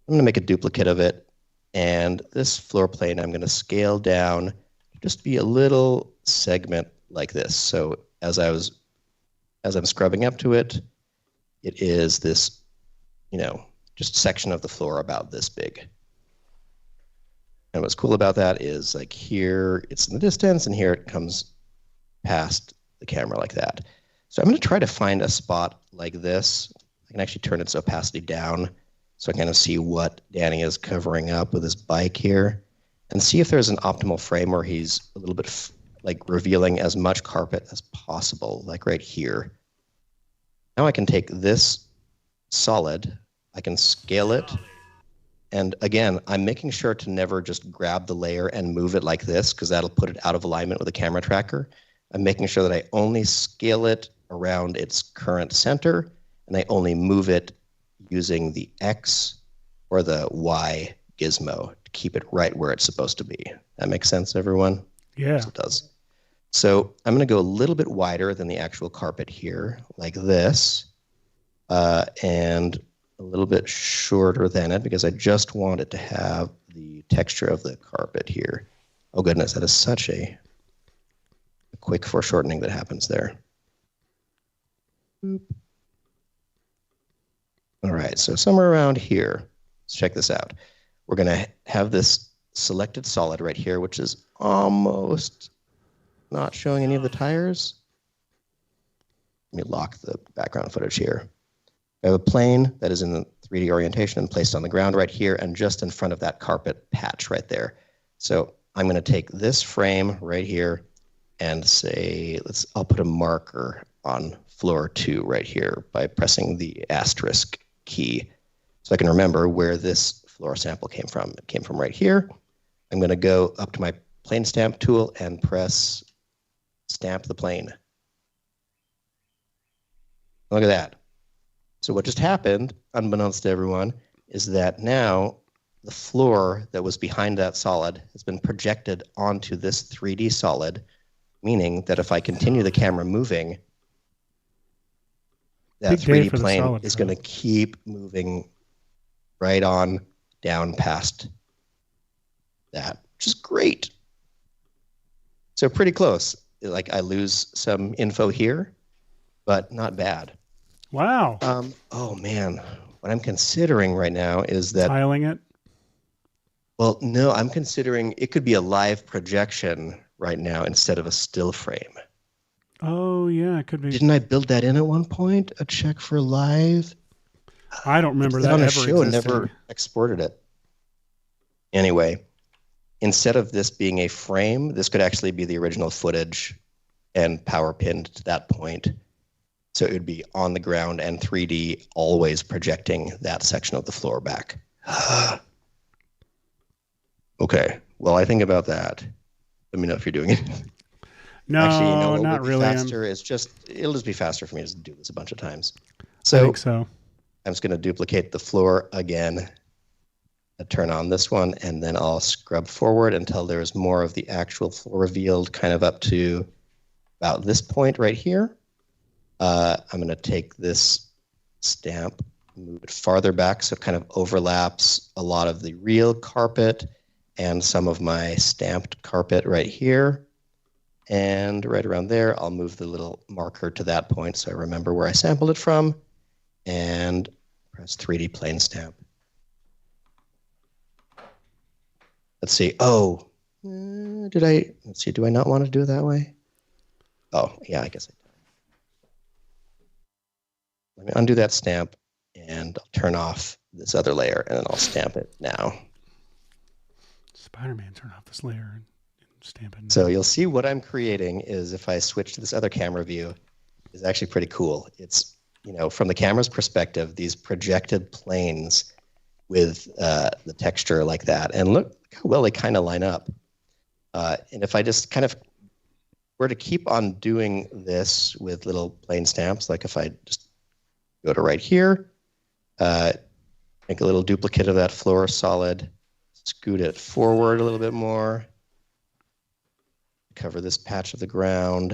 I'm going to make a duplicate of it. And this floor plane, I'm going to scale down to just be a little segment like this. So as I'm scrubbing up to it, it is this, just section of the floor about this big. And what's cool about that is here it's in the distance and here it comes past the camera like that. So I'm going to try to find a spot like this. I can actually turn its opacity down so I can kind of see what Danny is covering up with his bike here and see if there's an optimal frame where he's a little bit revealing as much carpet as possible, like right here. Now I can take this solid, I can scale it, and again, I'm making sure to never just grab the layer and move it like this because that'll put it out of alignment with the camera tracker. I'm making sure that I only scale it around its current center, and I only move it using the X or the Y gizmo to keep it right where it's supposed to be. That makes sense, everyone? Yeah. Yes, it does. So I'm going to go a little bit wider than the actual carpet here, like this, and a little bit shorter than it because I just want it to have the texture of the carpet here. Oh goodness, that is such a quick foreshortening that happens there. All right, so somewhere around here, let's check this out. We're going to have this selected solid right here, which is almost not showing any of the tires. Let me lock the background footage here. I have a plane that is in the 3D orientation and placed on the ground right here and just in front of that carpet patch right there. So I'm going to take this frame right here and say, I'll put a marker on floor 2 right here by pressing the asterisk key so I can remember where this floor sample came from. It came from right here. I'm going to go up to my plane stamp tool and press stamp the plane. Look at that. So what just happened, unbeknownst to everyone, is that now the floor that was behind that solid has been projected onto this 3D solid, meaning that if I continue the camera moving, that 3D plane is going to keep moving right on down past that, which is great. So pretty close. Like I lose some info here, but not bad. Wow. Oh man, what I'm considering right now is that tiling it. Well, no, I'm considering it could be a live projection right now instead of a still frame. Oh yeah, it could be. Didn't I build that in at one point? A check for live? I don't remember that on a ever show and existing. Never exported it. Anyway, instead of this being a frame, this could actually be the original footage and power pinned to that point. So it would be on the ground and 3D, always projecting that section of the floor back. Okay, well, I think about that. Let me know if you're doing it. No, actually, you know, not really. Faster. It'll just be faster for me to do this a bunch of times. So I think so. I'm just going to duplicate the floor again. I turn on this one, and then I'll scrub forward until there's more of the actual floor revealed, kind of up to about this point right here. I'm going to take this stamp, move it farther back so it kind of overlaps a lot of the real carpet and some of my stamped carpet right here. And right around there, I'll move the little marker to that point so I remember where I sampled it from, and press 3D plane stamp. Let's see. Oh, let's see. Do I not want to do it that way? Oh, yeah, I guess I do. Let me undo that stamp, and I'll turn off this other layer, and then I'll stamp it now. Spider-Man, turn off this layer and stamp it now. So you'll see what I'm creating is, if I switch to this other camera view, is actually pretty cool. It's, you know, from the camera's perspective, these projected planes with the texture like that. And look how well they kind of line up. And if I just kind of were to keep on doing this with little plane stamps, like if I just go to right here, make a little duplicate of that floor solid, scoot it forward a little bit more, cover this patch of the ground.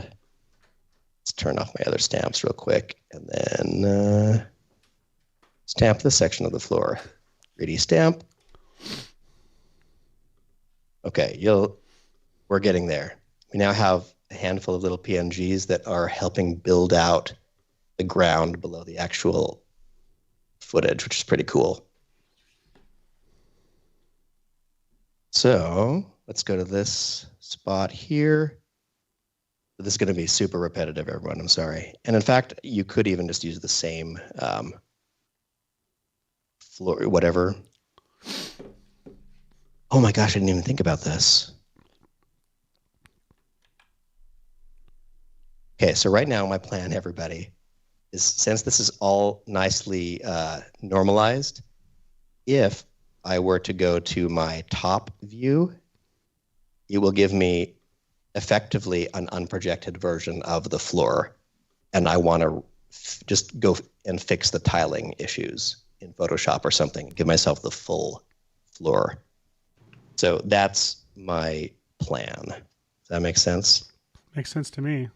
Let's turn off my other stamps real quick, and then stamp this section of the floor. 3D stamp. Okay, we're getting there. We now have a handful of little PNGs that are helping build out the ground below the actual footage, which is pretty cool. So let's go to this spot here. This is going to be super repetitive, everyone. I'm sorry. And in fact, you could even just use the same floor, whatever. Oh my gosh, I didn't even think about this. Okay, so right now my plan, everybody, is since this is all nicely normalized, if I were to go to my top view, it will give me effectively an unprojected version of the floor. And I want to just go and fix the tiling issues in Photoshop or something, give myself the full floor. So that's my plan. Does that make sense? Makes sense to me.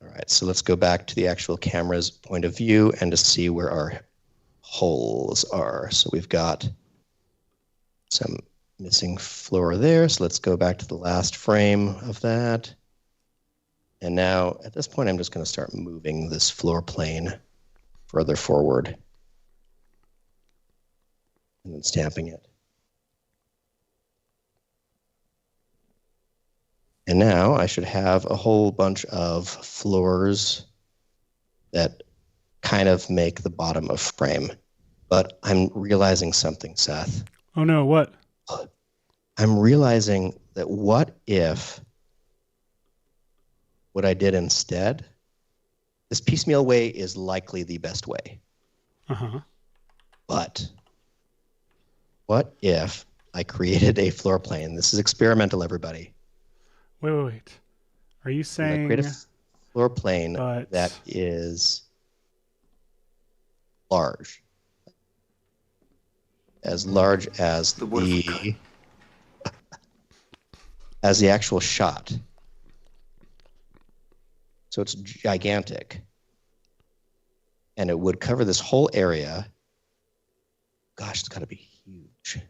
All right, so let's go back to the actual camera's point of view and to see where our holes are. So we've got some missing floor there. So let's go back to the last frame of that. And now at this point, I'm just going to start moving this floor plane further forward and then stamping it. And now I should have a whole bunch of floors that kind of make the bottom of frame. But I'm realizing something, Seth. Oh no, what? I'm realizing that what if what I did instead, this piecemeal way is likely the best way. Uh-huh. But what if I created a floor plane? This is experimental, everybody. Wait. Are you saying... create a floor plane that is large. As large as as the actual shot. So it's gigantic. And it would cover this whole area. Gosh, it's got to be huge.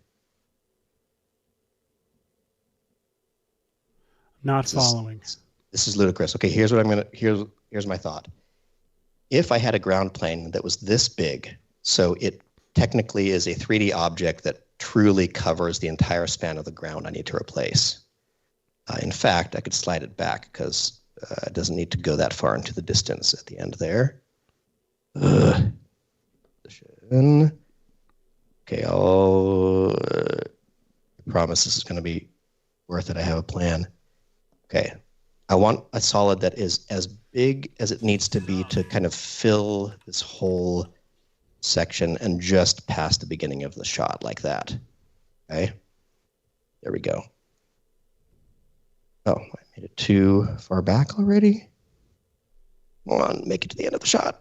Not following. This is ludicrous. Okay, here's what here's my thought. If I had a ground plane that was this big, so it technically is a 3D object that truly covers the entire span of the ground I need to replace. In fact, I could slide it back because it doesn't need to go that far into the distance at the end there. Okay, I promise this is going to be worth it. I have a plan. Okay, I want a solid that is as big as it needs to be to kind of fill this whole section and just past the beginning of the shot like that. Okay, there we go. Oh, I made it too far back already. Come on, make it to the end of the shot.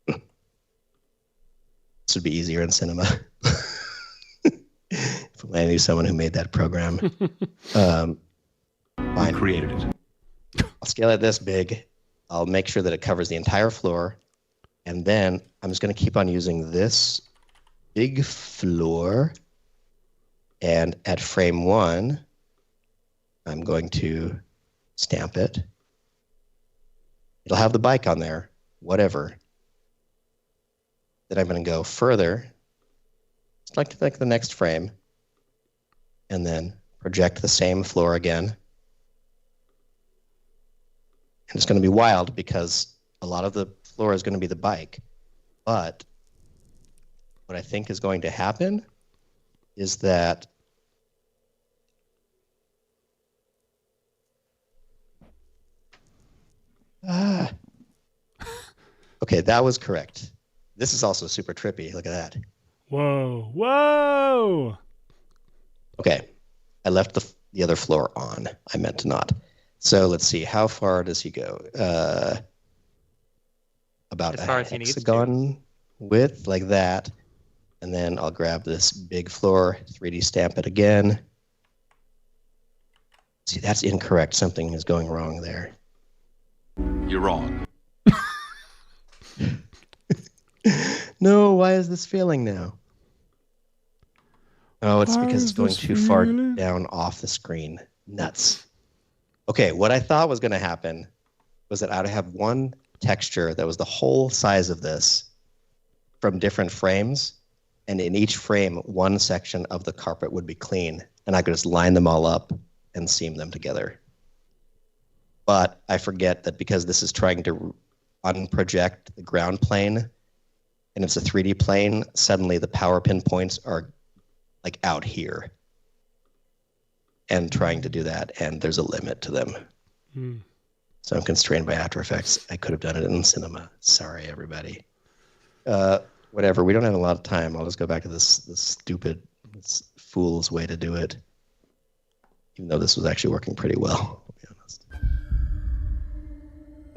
This would be easier in cinema. If I knew someone who made that program. Fine. Created it. I'll scale it this big. I'll make sure that it covers the entire floor. And then I'm just going to keep on using this big floor. And at frame 1, I'm going to stamp it. It'll have the bike on there, whatever. Then I'm going to go further, select like the next frame, and then project the same floor again. And it's going to be wild because a lot of the floor is going to be the bike. But what I think is going to happen is that okay, that was correct. This is also super trippy. Look at that. Whoa. Okay, I left the other floor on. I meant to not. So let's see. How far does he go? About as far a as he needs hexagon width, like that. And then I'll grab this big floor, 3D stamp it again. See, that's incorrect. Something is going wrong there. You're wrong. No, why is this failing now? Oh, it's because it's going too far down off the screen. Nuts. Okay, what I thought was going to happen was that I'd have one texture that was the whole size of this from different frames, and in each frame, one section of the carpet would be clean, and I could just line them all up and seam them together. But I forget that because this is trying to unproject the ground plane, and it's a 3D plane, suddenly the power pin points are like out here. And trying to do that, and there's a limit to them. So I'm constrained by After Effects. I could have done it in cinema. Sorry, everybody. Whatever, we don't have a lot of time. I'll just go back to this fool's way to do it. Even though this was actually working pretty well, I'll be honest.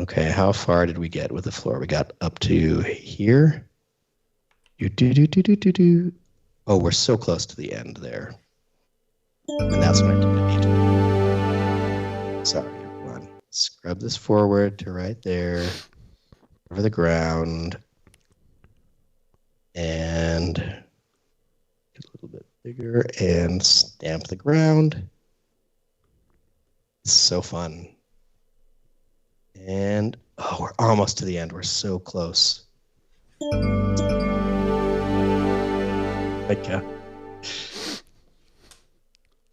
Okay, how far did we get with the floor? We got up to here. Oh, we're so close to the end there. And that's what I need to do. Sorry, everyone. Scrub this forward to right there, over the ground, and get a little bit bigger and stamp the ground. It's so fun. And we're almost to the end. We're so close. This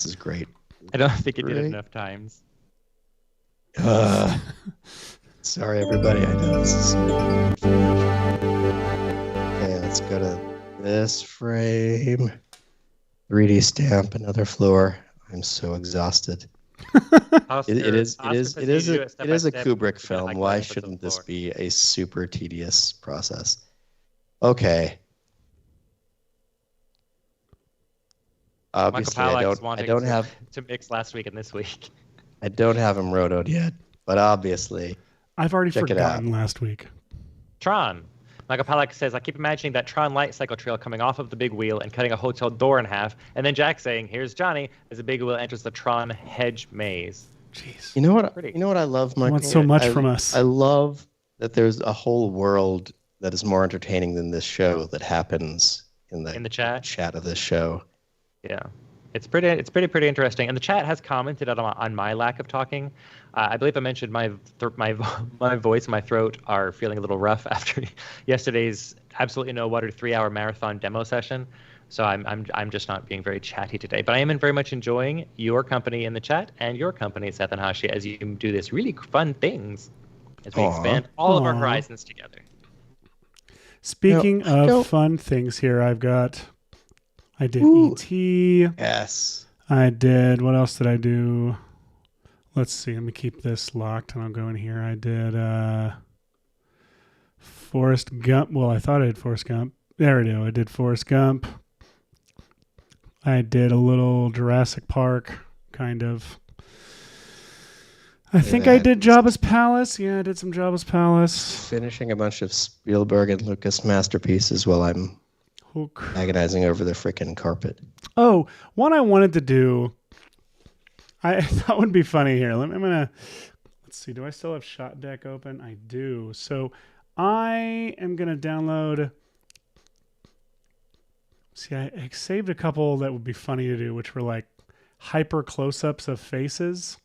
is great. I don't think it did it enough times. Sorry, everybody. I know this is. Okay, let's go to this frame. 3D stamp another floor. I'm so exhausted. It is a Kubrick film. Why shouldn't this be a super tedious process? Okay. Obviously, I don't have to mix last week and this week. I don't have him rotoed yet, but obviously, I've already forgotten last week. Tron. Michael Palak says, I keep imagining that Tron light cycle trail coming off of the big wheel and cutting a hotel door in half, and then Jack saying, "Here's Johnny," as the big wheel enters the Tron hedge maze. Jeez. You know what I love, Michael? You want so much from us. I love that there's a whole world that is more entertaining than this show that happens in the chat of this show. Yeah, it's pretty interesting. And the chat has commented on my lack of talking. I believe I mentioned my voice and my throat are feeling a little rough after yesterday's absolutely no water 3-hour marathon demo session. So I'm just not being very chatty today. But I am very much enjoying your company in the chat and your company, Seth and Hashi, as you do this really fun things as we expand all of our horizons together. Speaking of fun things here, I did E.T. Yes. I did, what else did I do? Let's see, let me keep this locked and I'll go in here. I did Forrest Gump. Well, I thought I did Forrest Gump. There we go. I did Forrest Gump. I did a little Jurassic Park, kind of. I think I did Jabba's Palace. Yeah, I did some Jabba's Palace. Finishing a bunch of Spielberg and Lucas masterpieces while I'm agonizing over the frickin' carpet. Oh, one I wanted to do, I thought would be funny here. Let's see. Do I still have Shot Deck open? I do. So I am going to download. See, I saved a couple that would be funny to do, which were like hyper close-ups of faces.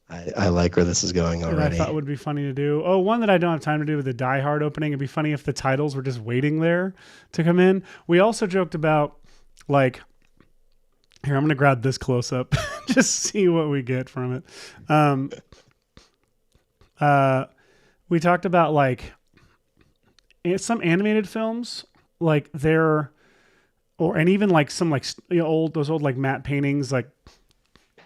I like where this is going already. I thought would be funny to do. Oh, one that I don't have time to do with the Die Hard opening. It'd be funny if the titles were just waiting there to come in. We also joked about, like, here, I'm going to grab this close up, just see what we get from it. We talked about, like, some animated films, like and even like some like those old like matte paintings, like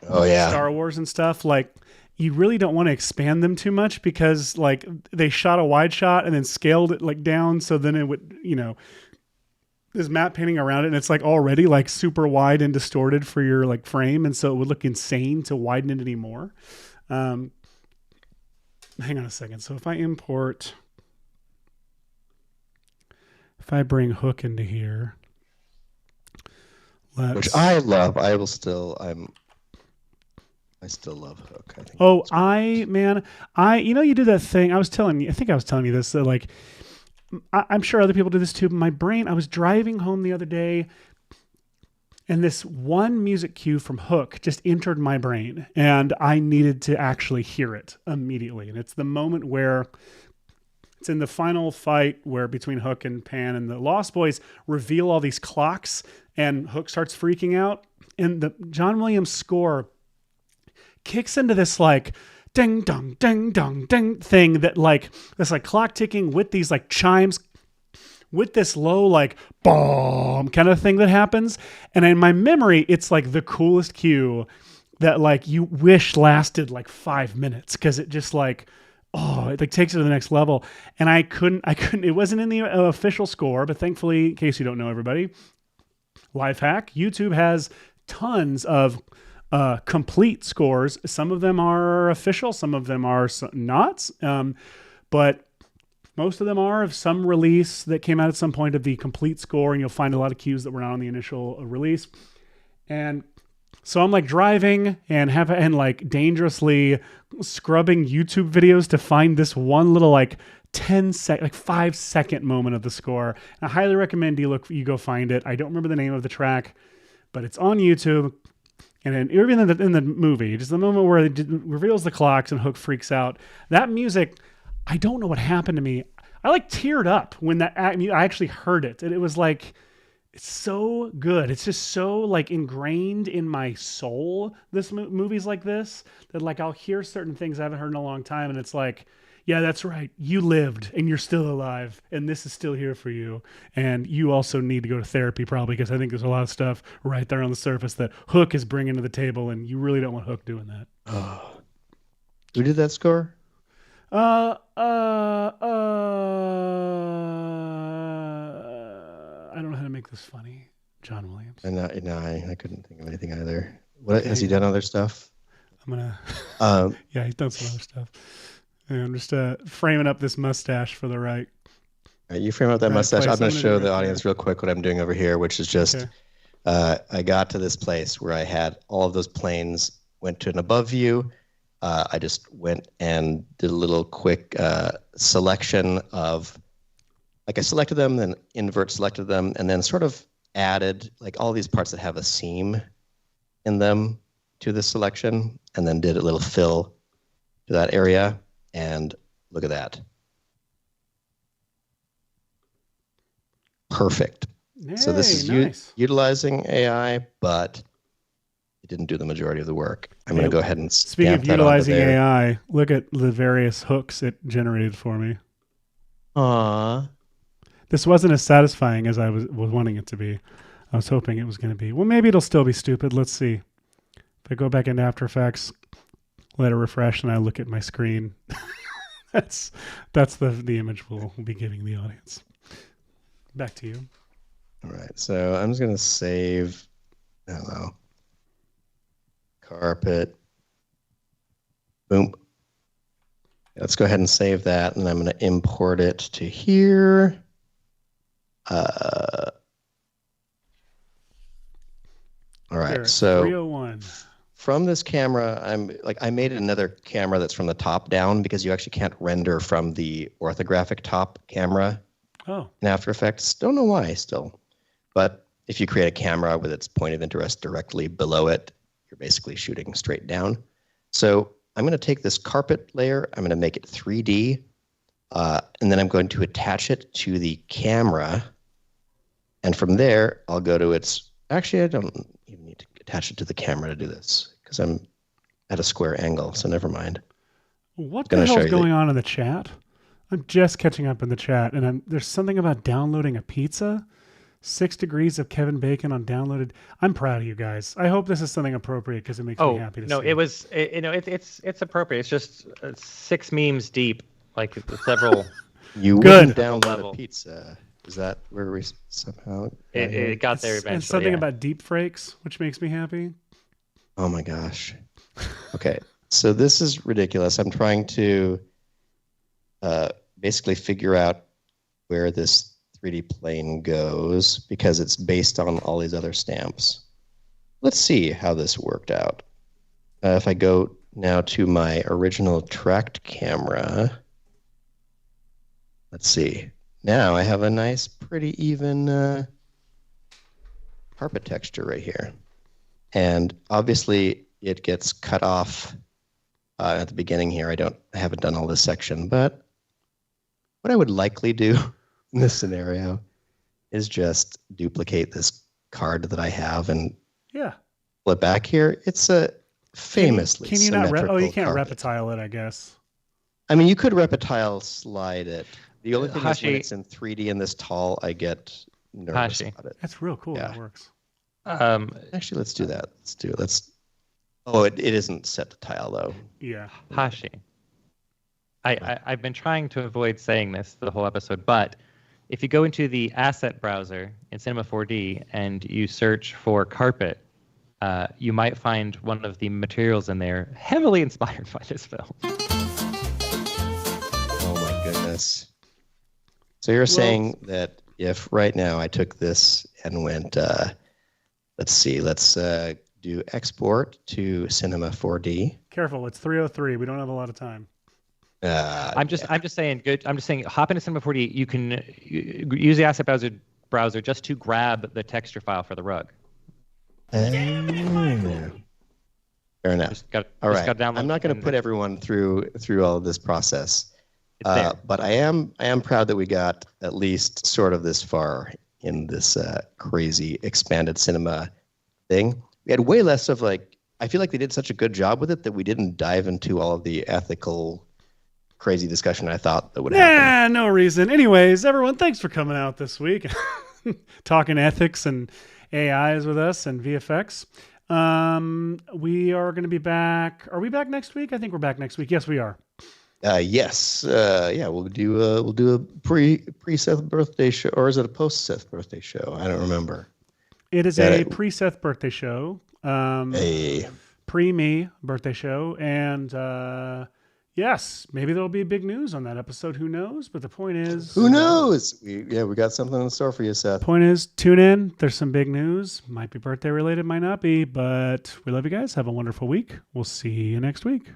Star Wars and stuff. Like, you really don't want to expand them too much because like they shot a wide shot and then scaled it like down, so then it would, there's matte painting around it and it's like already like super wide and distorted for your like frame, and so it would look insane to widen it anymore. Hang on a second. So if I bring Hook into here, which I love. I still love Hook. I think. You do that thing. I think I was telling you this, that like, I'm sure other people do this too. But my brain, I was driving home the other day and this one music cue from Hook just entered my brain and I needed to actually hear it immediately. And it's the moment where it's in the final fight where between Hook and Pan, and the Lost Boys reveal all these clocks and Hook starts freaking out. And the John Williams score kicks into this like ding dong ding dong ding thing that like this like clock ticking with these like chimes with this low like boom kind of thing that happens. And in my memory, it's like the coolest cue that like you wish lasted like 5 minutes, because it just like, it like takes it to the next level. And I couldn't, it wasn't in the official score, but thankfully, in case you don't know, everybody, life hack, YouTube has tons of complete scores. Some of them are official, some of them are not, but most of them are of some release that came out at some point of the complete score, and you'll find a lot of cues that were not on the initial release. And So I'm like driving and like dangerously scrubbing YouTube videos to find this one little like 5-second moment of the score. And I highly recommend you go find it. I don't remember the name of the track, but it's on YouTube. And then even in the movie, just the moment where it reveals the clocks and Hook freaks out, that music, I don't know what happened to me. I like teared up when I actually heard it. And it was like, it's so good. It's just so like ingrained in my soul. Movies like this, that like I'll hear certain things I haven't heard in a long time. And it's like, yeah, that's right. You lived and you're still alive and this is still here for you. And you also need to go to therapy probably, because I think there's a lot of stuff right there on the surface that Hook is bringing to the table and you really don't want Hook doing that. Oh. Who did that score? I don't know how to make this funny. John Williams. And I couldn't think of anything either. What has he done? Other stuff? I'm gonna. Yeah, he's done some other stuff. Yeah, I'm just framing up this mustache for the right. You frame up that mustache. I'm going to show the audience real quick what I'm doing over here, which is just I got to this place where I had all of those planes, went to an above view. I just went and did a little quick selection of, like I selected them, then invert selected them, and then sort of added like all these parts that have a seam in them to the selection, and then did a little fill to that area. And look at that. Perfect. Yay, so this is nice. Utilizing AI, but it didn't do the majority of the work. I'm going to go ahead and speaking of utilizing AI, look at the various hooks it generated for me. Aww. This wasn't as satisfying as I was wanting it to be. I was hoping it was going to be. Well, maybe it'll still be stupid. Let's see. If I go back into After Effects, let it refresh, and I look at my screen. that's the image we'll be giving the audience. Back to you. All right, so I'm just going to save, I don't know, carpet. Boom. Let's go ahead and save that, and I'm going to import it to here. All right, so 301. From this camera, I made another camera that's from the top down, because you actually can't render from the orthographic top camera in After Effects. Don't know why still. But if you create a camera with its point of interest directly below it, you're basically shooting straight down. So I'm going to take this carpet layer, I'm going to make it 3D, and then I'm going to attach it to the camera. And from there, I'll go to its... Actually, I don't even need to attach it to the camera to do this, because I'm at a square angle, so never mind. What the hell is going on in the chat? I'm just catching up in the chat, and there's something about downloading a pizza. 6 degrees of Kevin Bacon on downloaded. I'm proud of you guys. I hope this is something appropriate, because it makes me happy to see. It was. It's appropriate. It's just 6 memes deep, like several. You wouldn't download a pizza. Is that where we somehow... It got there eventually. And something about deep fakes, which makes me happy. Oh my gosh. Okay, so this is ridiculous. I'm trying to basically figure out where this 3D plane goes, because it's based on all these other stamps. Let's see how this worked out. If I go now to my original tracked camera, let's see. Now I have a nice, pretty even carpet texture right here. And obviously it gets cut off at the beginning here. I haven't done all this section, but what I would likely do in this scenario is just duplicate this card that I have and flip back here. It's a famously can you not you can't carpet. reptile it, I guess. I mean, you could reptile slide it. The only thing is when it's in 3D and this tall, I get nervous about it. That's real cool. Yeah. That works. Actually, let's do that. Oh, it isn't set to tile though. Yeah. Hashi. I've been trying to avoid saying this the whole episode, but if you go into the asset browser in Cinema 4D and you search for carpet, you might find one of the materials in there heavily inspired by this film. Oh my goodness. So you're saying that if right now I took this and went, let's do export to Cinema 4D. Careful, it's 3:03. We don't have a lot of time. I'm just saying. Hop into Cinema 4D. You can use the asset browser just to grab the texture file for the rug. Fair enough. All right. I'm not going to put everyone through all of this process, but I am proud that we got at least sort of this far in this crazy expanded cinema thing. We had way less of like. I feel like they did such a good job with it that we didn't dive into all of the ethical, crazy discussion I thought that would happen. Yeah, no reason. Anyways, everyone, thanks for coming out this week, talking ethics and AIs with us and VFX. We are going to be back. Are we back next week? I think we're back next week. Yes, we are. Yes. Yeah, we'll do a pre Seth birthday show, or is it a post Seth birthday show? I don't remember. It is a pre Seth birthday show. A pre-me birthday show, and yes, maybe there'll be big news on that episode. Who knows? But the point is, who knows? We got something in store for you, Seth. Point is, tune in. There's some big news. Might be birthday related, might not be, but we love you guys. Have a wonderful week. We'll see you next week.